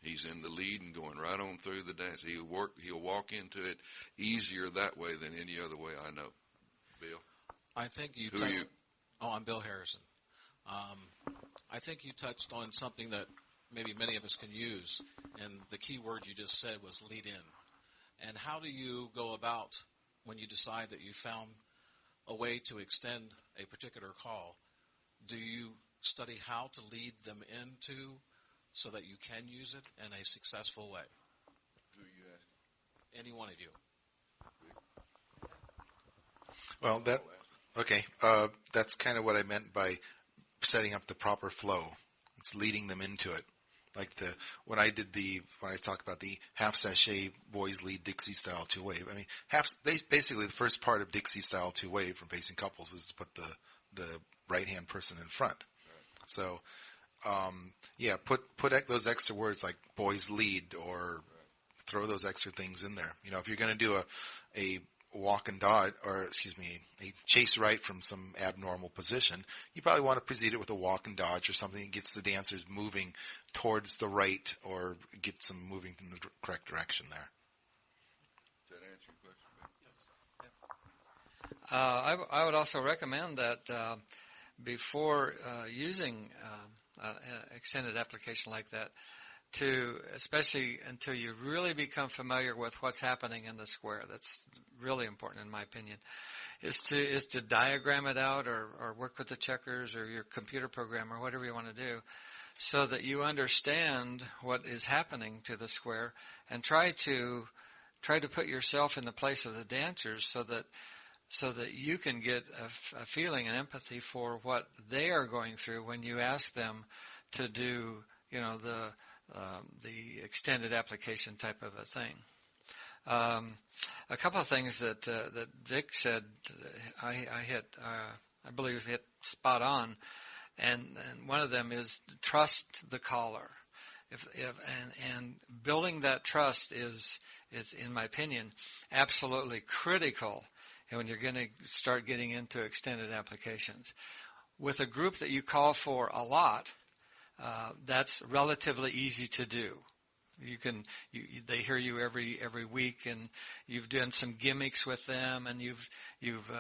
He's in the lead and going right on through the dance. He'll walk into it easier that way than any other way I know. Bill? I think you Who are you? Oh, I'm Bill Harrison. I think you touched on something that maybe many of us can use, and the key word you just said was lead in. And how do you go about when you decide that you found a way to extend a particular call? Do you study how to lead them into so that you can use it in a successful way? Who are you asking? Any one of you. Well, that's kind of what I meant by setting up the proper flow. It's leading them into it. Like when I talk about the half sachet boys lead Dixie style two wave. I mean, basically the first part of Dixie style two wave from facing couples is to put the right hand person in front. Right. So, put those extra words like boys lead, or throw those extra things in there. You know, if you're going to do a walk and dodge, or a chase right from some abnormal position, you probably want to precede it with a walk and dodge or something that gets the dancers moving towards the right, or gets them moving in the correct direction there. Does that answer your question, Ben? I would also recommend that before using an extended application like that, especially until you really become familiar with what's happening in the square. That's really important in my opinion, is to diagram it out, or work with the checkers or your computer program or whatever you want to do, so that you understand what is happening to the square, and try to put yourself in the place of the dancers, so that you can get a feeling and empathy for what they are going through when you ask them to do, the extended application type of a thing. A couple of things that Vic said, I believe hit spot on, and one of them is trust the caller. And building that trust is, in my opinion, absolutely critical when you're going to start getting into extended applications. With a group that you call for a lot, that's relatively easy to do. They hear you every week, and you've done some gimmicks with them, and you've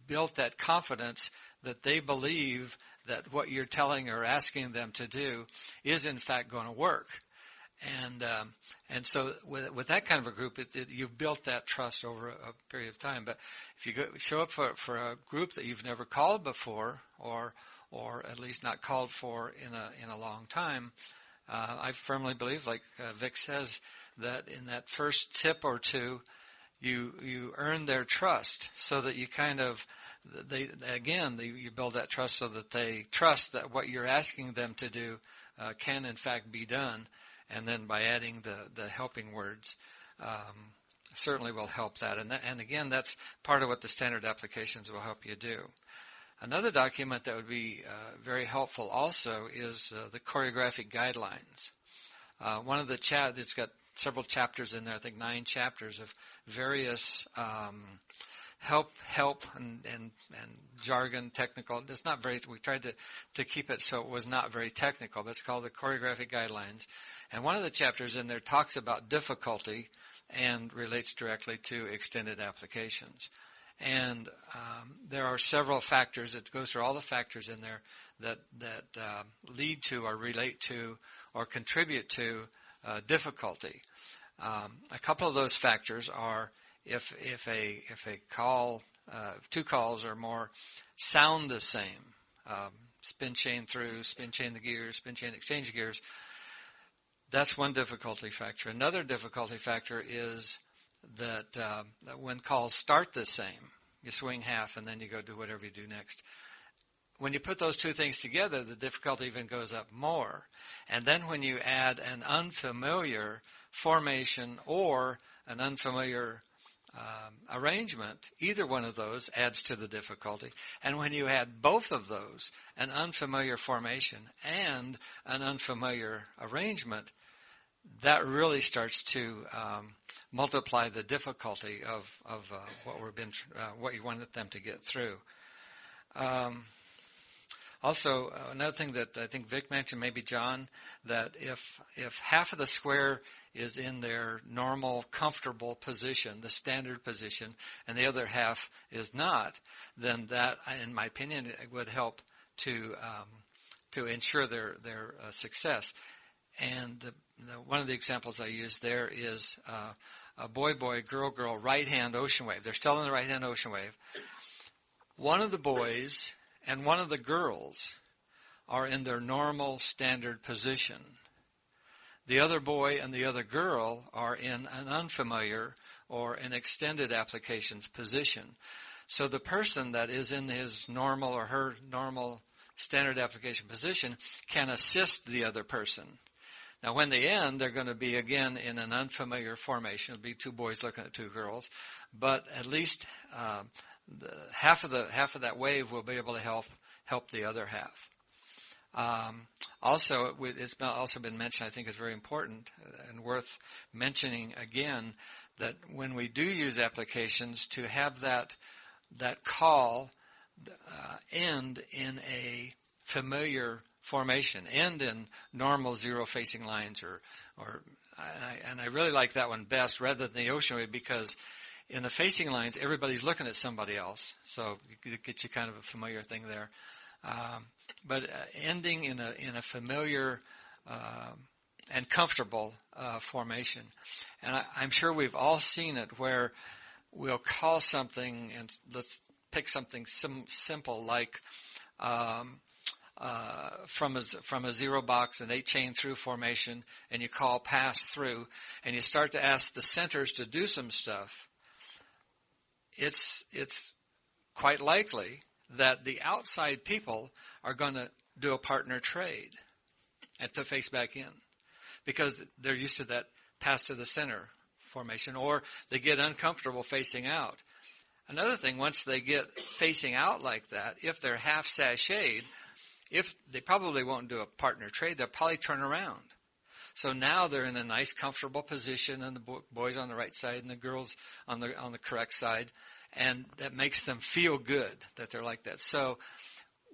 built that confidence that they believe that what you're telling or asking them to do is in fact going to work. And so with that kind of a group, you've built that trust over a period of time. But if you show up for a group that you've never called before, or at least not called for in a long time, I firmly believe, like Vic says, that in that first tip or two, you earn their trust, so that you you build that trust, so that they trust that what you're asking them to do can in fact be done. And then by adding the helping words, certainly will help that. And again, that's part of what the standard applications will help you do. Another document that would be very helpful also is the choreographic guidelines. One of the it's got several chapters in there, I think 9 chapters of various help and jargon, technical. It's not very. We tried to keep it so it was not very technical, but it's called the choreographic guidelines. And one of the chapters in there talks about difficulty and relates directly to extended applications. And there are several factors. It goes through all the factors in there that lead to or relate to or contribute to difficulty. A couple of those factors are if a call, 2 calls or more sound the same, spin chain through, spin chain the gears, spin chain exchange gears. That's one difficulty factor. Another difficulty factor is that when calls start the same, you swing half and then you go do whatever you do next. When you put those 2 things together, the difficulty even goes up more. And then when you add an unfamiliar formation or an unfamiliar arrangement, either one of those adds to the difficulty. And when you add both of those, an unfamiliar formation and an unfamiliar arrangement, that really starts to multiply the difficulty of what you wanted them to get through. Also, another thing that I think Vic mentioned, maybe John, that if half of the square is in their normal, comfortable position, the standard position, and the other half is not, then that, in my opinion, it would help to ensure their success. And one of the examples I use there is a boy-boy, girl-girl, right-hand ocean wave. They're still in the right-hand ocean wave. One of the boys and one of the girls are in their normal standard position. The other boy and the other girl are in an unfamiliar or an extended applications position. So the person that is in his normal or her normal standard application position can assist the other person. Now when they end, they're going to be again in an unfamiliar formation. It'll be two boys looking at two girls, but at least half of that wave will be able to help the other half. Also, it's also been mentioned, I think is very important and worth mentioning again, that when we do use applications, to have that call end in a familiar formation, end in normal zero-facing lines, and I really like that one best rather than the ocean wave, because in the facing lines, everybody's looking at somebody else, so it gets you kind of a familiar thing there. But ending in a familiar and comfortable formation. And I'm sure we've all seen it where we'll call something, and let's pick something simple like from a zero box, an 8-chain through formation, and you call pass through, and you start to ask the centers to do some stuff. It's quite likely that the outside people are going to do a partner trade and to face back in, because they're used to that pass to the center formation, or they get uncomfortable facing out. Another thing, once they get facing out like that, if they're half sashayed, if they probably won't do a partner trade, they'll probably turn around. So now they're in a nice, comfortable position, and the boys on the right side and the girls on the correct side, and that makes them feel good that they're like that. So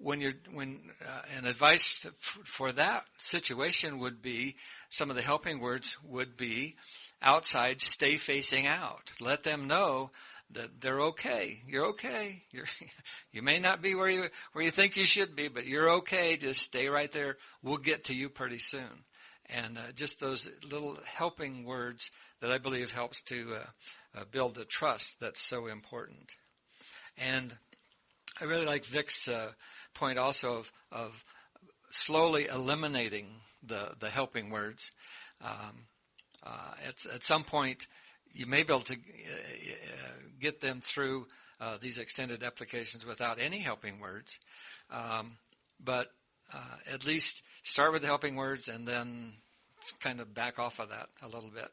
an advice for that situation would be, some of the helping words would be, outside, stay facing out. Let them know that they're okay. You're okay. You may not be where you think you should be, but you're okay. Just stay right there. We'll get to you pretty soon. And just those little helping words that I believe helps to build the trust that's so important. And I really like Vic's point also of slowly eliminating the helping words. At some point, you may be able to get them through these extended applications without any helping words. But at least start with the helping words and then kind of back off of that a little bit.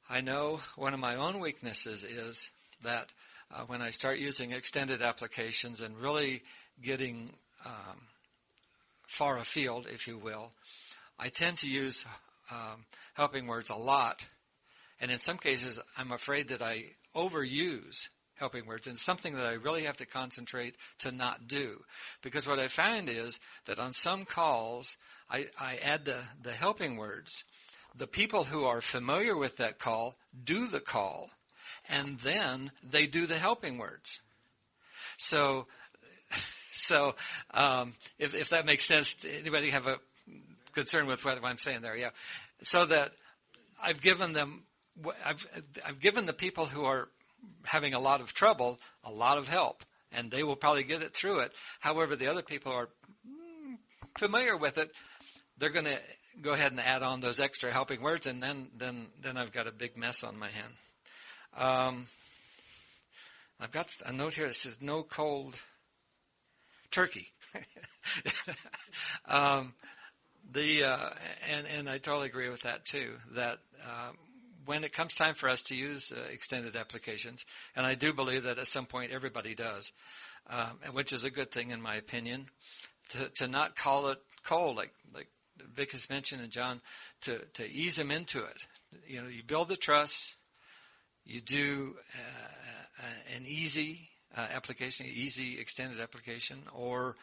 I know one of my own weaknesses is that when I start using extended applications and really getting far afield, if you will, I tend to use helping words a lot. And in some cases, I'm afraid that I overuse helping words, and something that I really have to concentrate to not do. Because what I find is that on some calls, I add the helping words. The people who are familiar with that call do the call, and then they do the helping words. So if that makes sense, anybody have a concern with what I'm saying there? Yeah. So that I've given the people who are having a lot of trouble a lot of help, and they will probably get it through it. However, the other people are familiar with it. They're going to go ahead and add on those extra helping words, and then I've got a big mess on my hand. I've got a note here that says no cold turkey. And I totally agree with that too, that when it comes time for us to use extended applications, and I do believe that at some point everybody does, which is a good thing in my opinion, to not call it cold, like Vic has mentioned and John, to ease them into it. You know, you build the trust. You do an easy application, easy extended application, or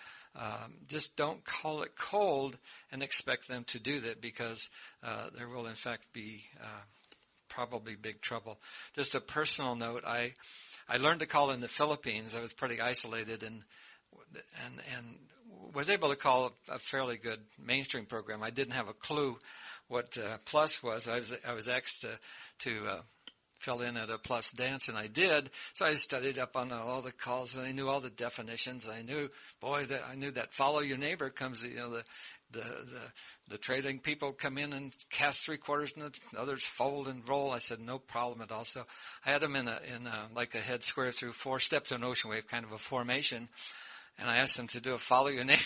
just don't call it cold and expect them to do that, because there will in fact be probably big trouble. Just a personal note, I learned to call in the Philippines. I was pretty isolated and was able to call a fairly good mainstream program. I didn't have a clue what plus was. I was asked to fill in at a plus dance, and I did. So I studied up on all the calls, and I knew all the definitions. I knew that follow your neighbor comes. You know, the trading people come in and cast 3/4, and the others fold and roll. I said no problem at all. So I had them in like a head square through 4 steps of an ocean wave, kind of a formation. And I asked them to do a follow your neighbor,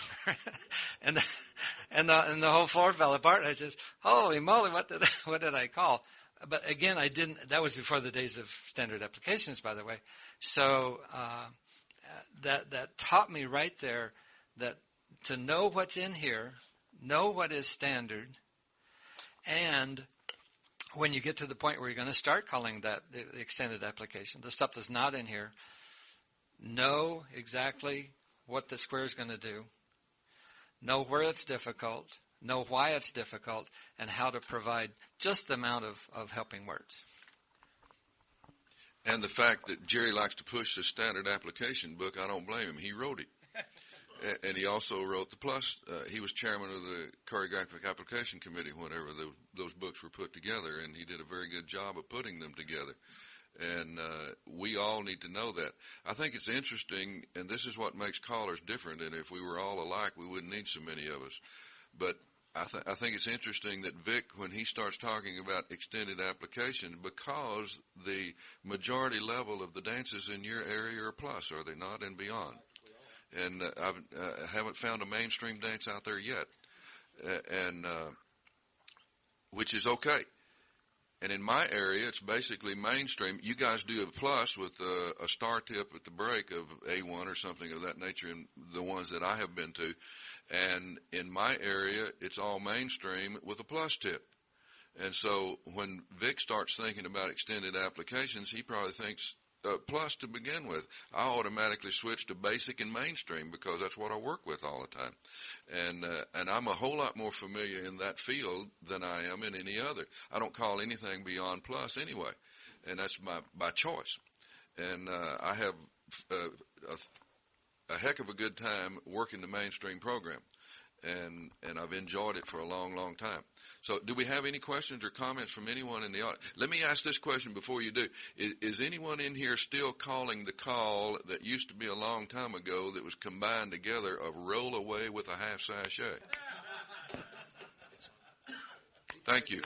and the whole floor fell apart. I said, "Holy moly, what did I call?" But again, I didn't. That was before the days of standard applications, by the way. So that taught me right there that to know what's in here, know what is standard, and when you get to the point where you're going to start calling that the extended application, the stuff that's not in here, know exactly what the square is going to do, know where it's difficult, know why it's difficult, and how to provide just the amount of helping words. And the fact that Jerry likes to push the standard application book, I don't blame him. He wrote it. And he also wrote the plus. He was chairman of the choreographic application committee whenever those books were put together, and he did a very good job of putting them together. And we all need to know that. I think it's interesting, and this is what makes callers different, and if we were all alike, we wouldn't need so many of us. But I think it's interesting that Vic, when he starts talking about extended application, because the majority level of the dances in your area are plus, are they not, and beyond? And I haven't found a mainstream dance out there yet, and which is okay. And in my area, it's basically mainstream. You guys do a plus with a star tip at the break of A1 or something of that nature in the ones that I have been to. And in my area, it's all mainstream with a plus tip. And so when Vic starts thinking about extended applications, he probably thinks plus to begin with. I automatically switch to basic and mainstream because that's what I work with all the time. And I'm a whole lot more familiar in that field than I am in any other. I don't call anything beyond plus anyway, and that's by choice. And I have a heck of a good time working the mainstream program, and I've enjoyed it for a long, long time. So do we have any questions or comments from anyone in the audience? Let me ask this question before you do. Is anyone in here still calling the call that used to be a long time ago that was combined together of roll away with a half sachet? Thank you.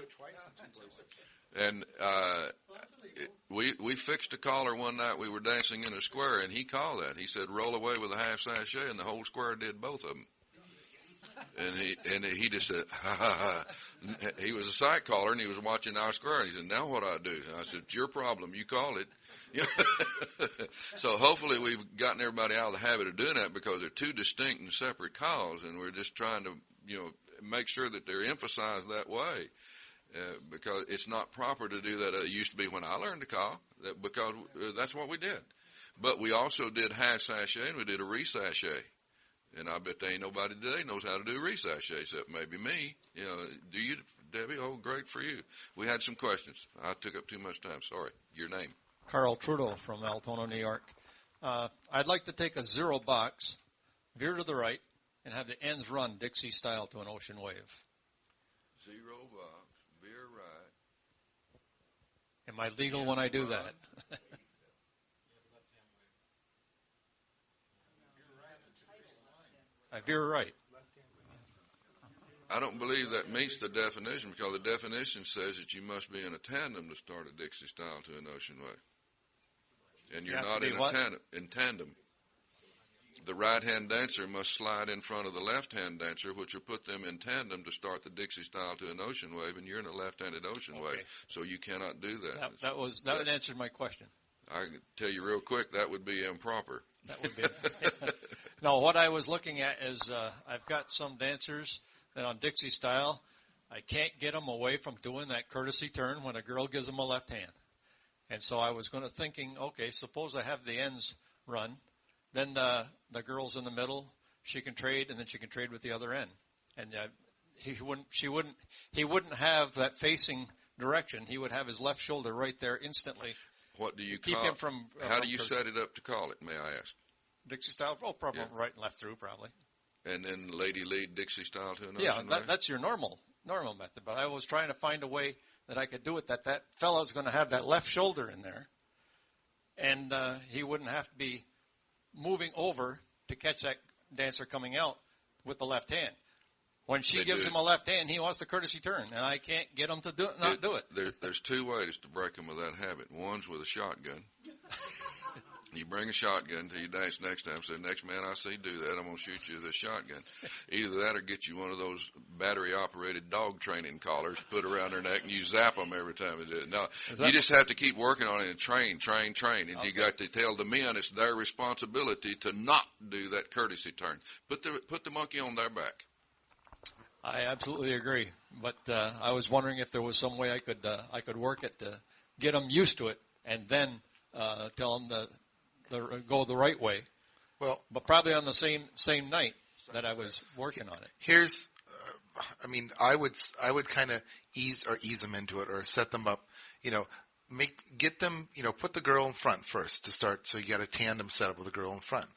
And we fixed a caller one night. We were dancing in a square, and he called that. He said, roll away with a half sachet, and the whole square did both of them. And he just said, ha, ha, ha. He was a sight caller, and he was watching our square, and he said, now what do I do? And I said, it's your problem. You call it. So hopefully we've gotten everybody out of the habit of doing that because they're two distinct and separate calls, and we're just trying to, make sure that they're emphasized that way. Because it's not proper to do that. It used to be when I learned to call, because that's what we did. But we also did half sachet, and we did a re-sachet. And I bet there ain't nobody today knows how to do re-sachet except maybe me. Do you, Debbie? Oh, great for you. We had some questions. I took up too much time. Sorry. Your name? Carl Trudeau from Altona, New York. I'd like to take a 0 box, veer to the right, and have the ends run Dixie style to an ocean wave. 0 box, veer right. Am I legal when I do that? I veer right. I don't believe that meets the definition because the definition says that you must be in a tandem to start a Dixie style to an ocean wave. And you're not in tandem. The right-hand dancer must slide in front of the left-hand dancer, which will put them in tandem to start the Dixie style to an ocean wave, and you're in a left-handed ocean wave, so you cannot do that. That would answer my question. I can tell you real quick, that would be improper. That would be. No, what I was looking at is I've got some dancers that on Dixie style, I can't get them away from doing that courtesy turn when a girl gives them a left hand. And so I was going to thinking, okay, suppose I have the ends run, then the girl's in the middle, she can trade, and then she can trade with the other end. And he wouldn't have that facing direction. He would have his left shoulder right there instantly. What do you keep call him from? How do you set it up to call it? May I ask? Dixie style. Oh, probably right and left through, probably. And then lady lead Dixie style to an Yeah, ocean wave? that's your normal method. But I was trying to find a way that I could do it that fellow's going to have that left shoulder in there, and he wouldn't have to be moving over to catch that dancer coming out with the left hand. When she gives him a left hand, he wants the courtesy turn, and I can't get him to do it. There's two ways to break him of that habit. One's with a shotgun. You bring a shotgun to your dance next time. Say, next man I see do that, I'm going to shoot you with a shotgun. Either that or get you one of those battery-operated dog training collars, put around their neck, and you zap them every time you do it. No, you just have to keep working on it and train. And okay. You got to tell the men it's their responsibility to not do that courtesy turn. Put the monkey on their back. I absolutely agree, but I was wondering if there was some way I could work it to get them used to it, and then tell them to go the right way. Well, but probably on the same night that I was working on it. Here's, I would kind of ease them into it, or set them up. Get them, put the girl in front first to start. So you got a tandem setup with the girl in front.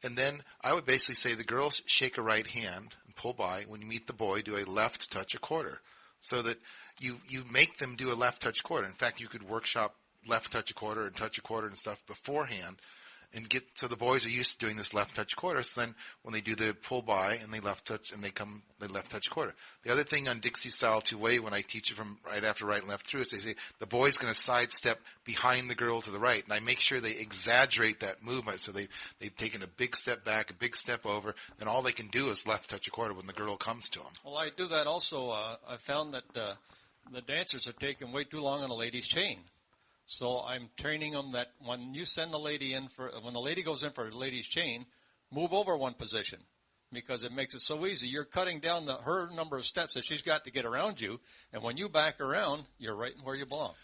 And then I would basically say the girls shake a right hand and pull by. When you meet the boy, do a left touch a quarter, so that you make them do a left touch quarter. In fact, you could workshop left touch a quarter and stuff beforehand, and so the boys are used to doing this left touch quarter. So then when they do the pull by and they left touch and they left touch quarter. The other thing on Dixie style two-way, when I teach it from right after right and left through, is they say the boy's going to sidestep behind the girl to the right, and I make sure they exaggerate that movement. So they've taken a big step back, a big step over, and all they can do is left touch a quarter when the girl comes to them. Well, I do that also. I found that the dancers are taking way too long on a lady's chain. So I'm training them that when you send the lady when the lady goes in for a lady's chain, move over one position, because it makes it so easy. You're cutting down her number of steps that she's got to get around you, and when you back around, you're right where you belong.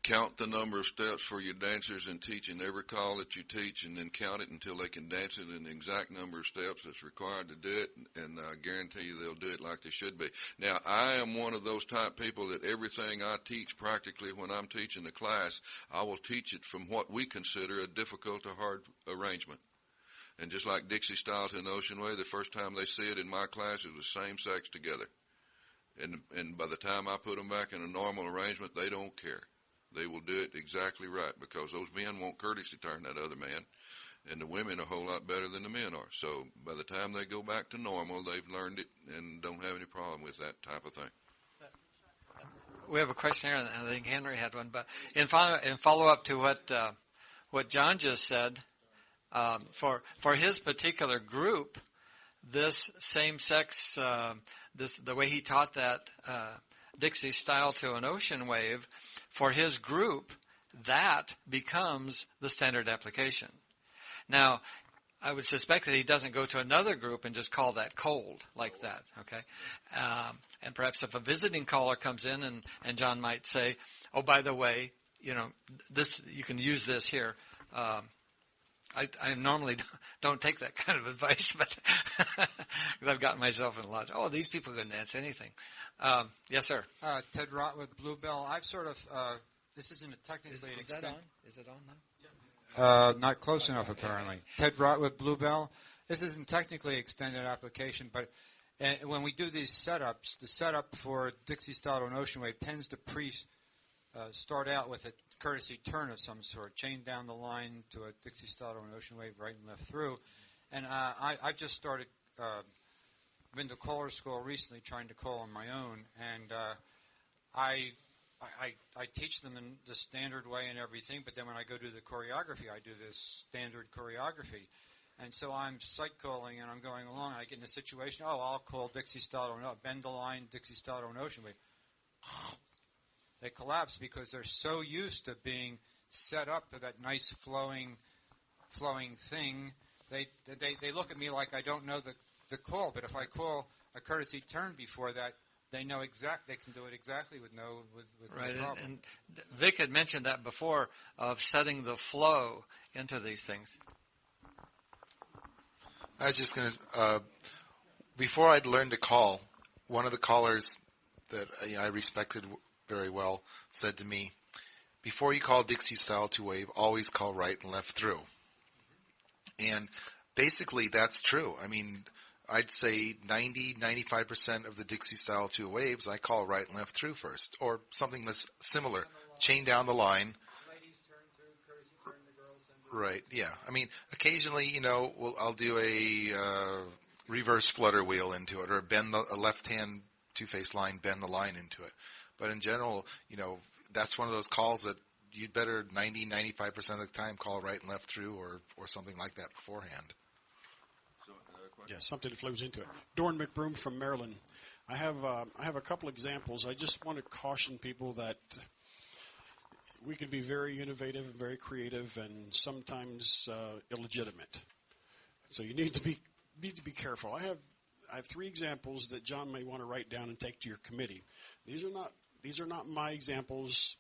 Count the number of steps for your dancers and teach in every call that you teach, and then count it until they can dance it in the exact number of steps that's required to do it, and I guarantee you they'll do it like they should be. Now, I am one of those type people that everything I teach practically when I'm teaching the class, I will teach it from what we consider a difficult or hard arrangement. And just like Dixie style to an ocean wave, the first time they see it in my class, it was same sex together. And by the time I put them back in a normal arrangement, they don't care. They will do it exactly right, because those men won't courtesy turn that other man, and the women are a whole lot better than the men are. So by the time they go back to normal, they've learned it and don't have any problem with that type of thing. We have a question here, and I think Henry had one. But in follow-up to what John just said, for his particular group, this same-sex, the way he taught that Dixie style to an ocean wave, for his group, that becomes the standard application. Now, I would suspect that he doesn't go to another group and just call that cold like that, okay? And perhaps if a visiting caller comes in and John might say, oh, by the way, this you can use this here. I normally don't take that kind of advice, but because I've gotten myself in a lot. Oh, these people can dance anything. Yes, sir. Ted Rott with Bluebell. I've sort of this isn't a technically an extent. Is it on now? Not close enough, apparently. Ted Rott with Bluebell. This isn't technically extended application, but when we do these setups, the setup for Dixie style to an ocean wave tends to start out with a courtesy turn of some sort, chain down the line to a Dixie style to an ocean wave right and left through. And I've just started, been to caller school recently trying to call on my own, and I teach them in the standard way and everything, but then when I go do the choreography, I do this standard choreography. And so I'm sight calling and I'm going along, and I get in a situation, I'll call Dixie style to bend the line, Dixie style to an ocean wave. They collapse because they're so used to being set up to that nice flowing thing. They look at me like I don't know the call. But if I call a courtesy turn before that, they know they can do it exactly with no Right, problem. and Vic had mentioned that before of setting the flow into these things. I was just going to, before I'd learned to call, one of the callers that I respected very well said to me, before you call Dixie style two wave, always call right and left through. And basically that's true. I mean, I'd say 95% of the Dixie style two waves, I call right and left through first, or something that's similar. Chain down the line. Right, yeah. I mean, occasionally, I'll do a reverse flutter wheel into it, or bend a left-hand two-face line, bend the line into it. But in general, that's one of those calls that you'd better 95% of the time call right and left through, or something like that beforehand. Yeah, something that flows into it. Dorn McBroom from Maryland. I have a couple examples. I just want to caution people that we can be very innovative and very creative, and sometimes illegitimate. So you need to be careful. I have three examples that John may want to write down and take to your committee. These are not my examples,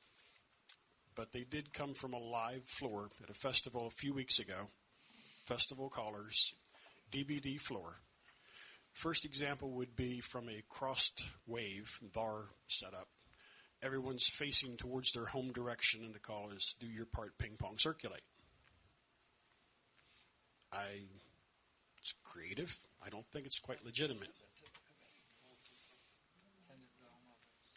but they did come from a live floor at a festival a few weeks ago. Festival callers. DBD floor. First example would be from a crossed wave, VAR setup. Everyone's facing towards their home direction, and the call is, do your part, ping pong, circulate. It's creative. I don't think it's quite legitimate.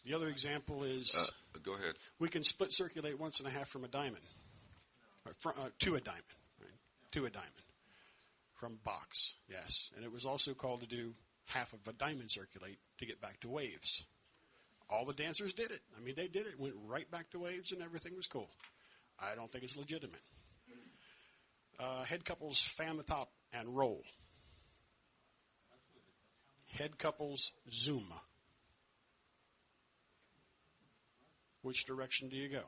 The other example is, go ahead. We can split circulate 1.5 from a diamond, to a diamond, right? To a diamond. From box, yes. And it was also called to do half of a diamond circulate to get back to waves. All the dancers did it. I mean, they did it. Went right back to waves and everything was cool. I don't think it's legitimate. Head couples fan the top and roll. Head couples zoom. Which direction do you go?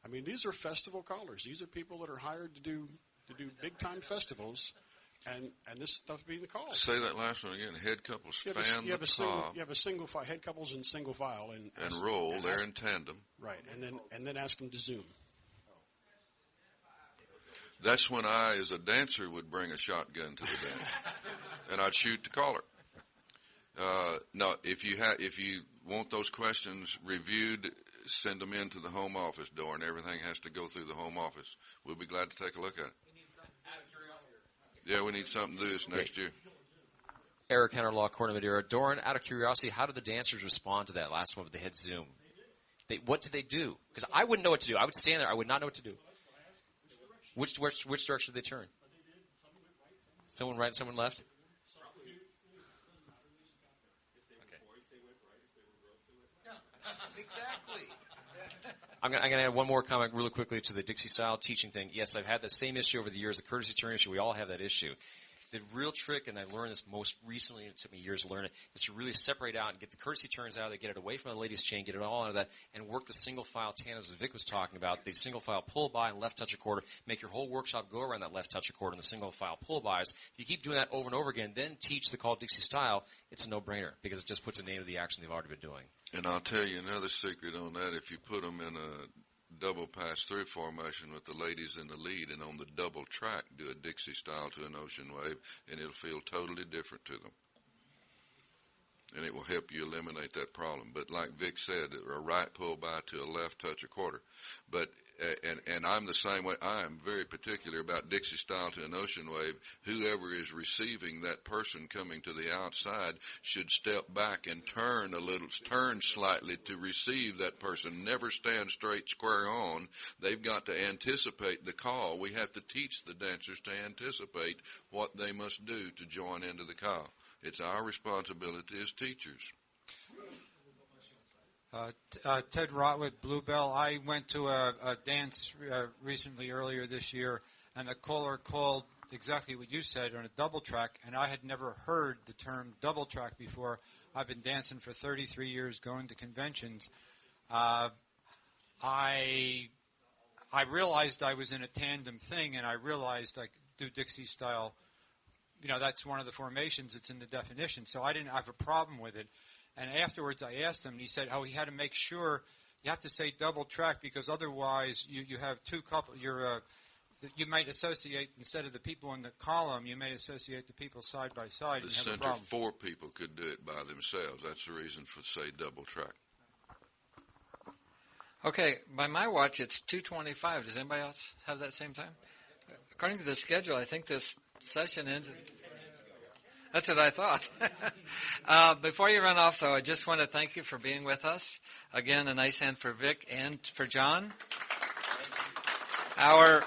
I mean, these are festival callers. These are people that are hired to do big-time festivals. And this stuff being the call. Say that last one again. Head couples fan the top. You have a single file, head couples in single file, and roll. They're in tandem. Right, and then ask them to zoom. That's when I, as a dancer, would bring a shotgun to the dance, and I'd shoot the caller. No, if you want those questions reviewed, send them into the home office door, and everything has to go through the home office. We'll be glad to take a look at it. Yeah, we need something to do this next year. Eric Counter-Law, Corner Moderator. Doran, out of curiosity, how did the dancers respond to that last one with the head zoom? What did they do? Because I wouldn't know what to do. I would stand there. I would not know what to do. Which direction did they turn? Someone right and someone left? Exactly. I'm going to add one more comment really quickly to the Dixie style teaching thing. Yes, I've had the same issue over the years, the courtesy turn issue. We all have that issue. The real trick, and I learned this most recently, it took me years to learn it, is to really separate out and get the courtesy turns out of there, get it away from the ladies' chain, get it all out of that, and work the single file tandems that Vic was talking about, the single file pull by and left touch recorder, make your whole workshop go around that left touch recorder and the single file pull bys. If you keep doing that over and over again, then teach the call Dixie style, it's a no-brainer because it just puts a name to the action they've already been doing. And I'll tell you another secret on that. If you put them in a double pass-through formation with the ladies in the lead, and on the double track do a Dixie style to an ocean wave, and it'll feel totally different to them. And it will help you eliminate that problem. But like Vic said, a right pull by to a left touch a quarter. But and I'm the same way. I am very particular about Dixie style to an ocean wave. Whoever is receiving that person coming to the outside should step back and turn slightly to receive that person. Never stand straight square on. They've got to anticipate the call. We have to teach the dancers to anticipate what they must do to join into the call. It's our responsibility as teachers. Ted Rotwood, Bluebell. I went to a dance recently earlier this year, and the caller called exactly what you said on a double track, and I had never heard the term double track before. I've been dancing for 33 years, going to conventions. I realized I was in a tandem thing, and I realized I could do Dixie style that's one of the formations. It's in the definition. So I didn't have a problem with it. And afterwards I asked him, and he said, he had to make sure you have to say double track because otherwise you have two couple. You might associate, instead of the people in the column, you may associate the people side by side. The and have a center problem. 4 people could do it by themselves. That's the reason for, say, double track. Okay, by my watch, it's 2:25. Does anybody else have that same time? According to the schedule, I think this session ends. That's what I thought. Before you run off, though, I just want to thank you for being with us. Again, a nice hand for Vic and for John. Our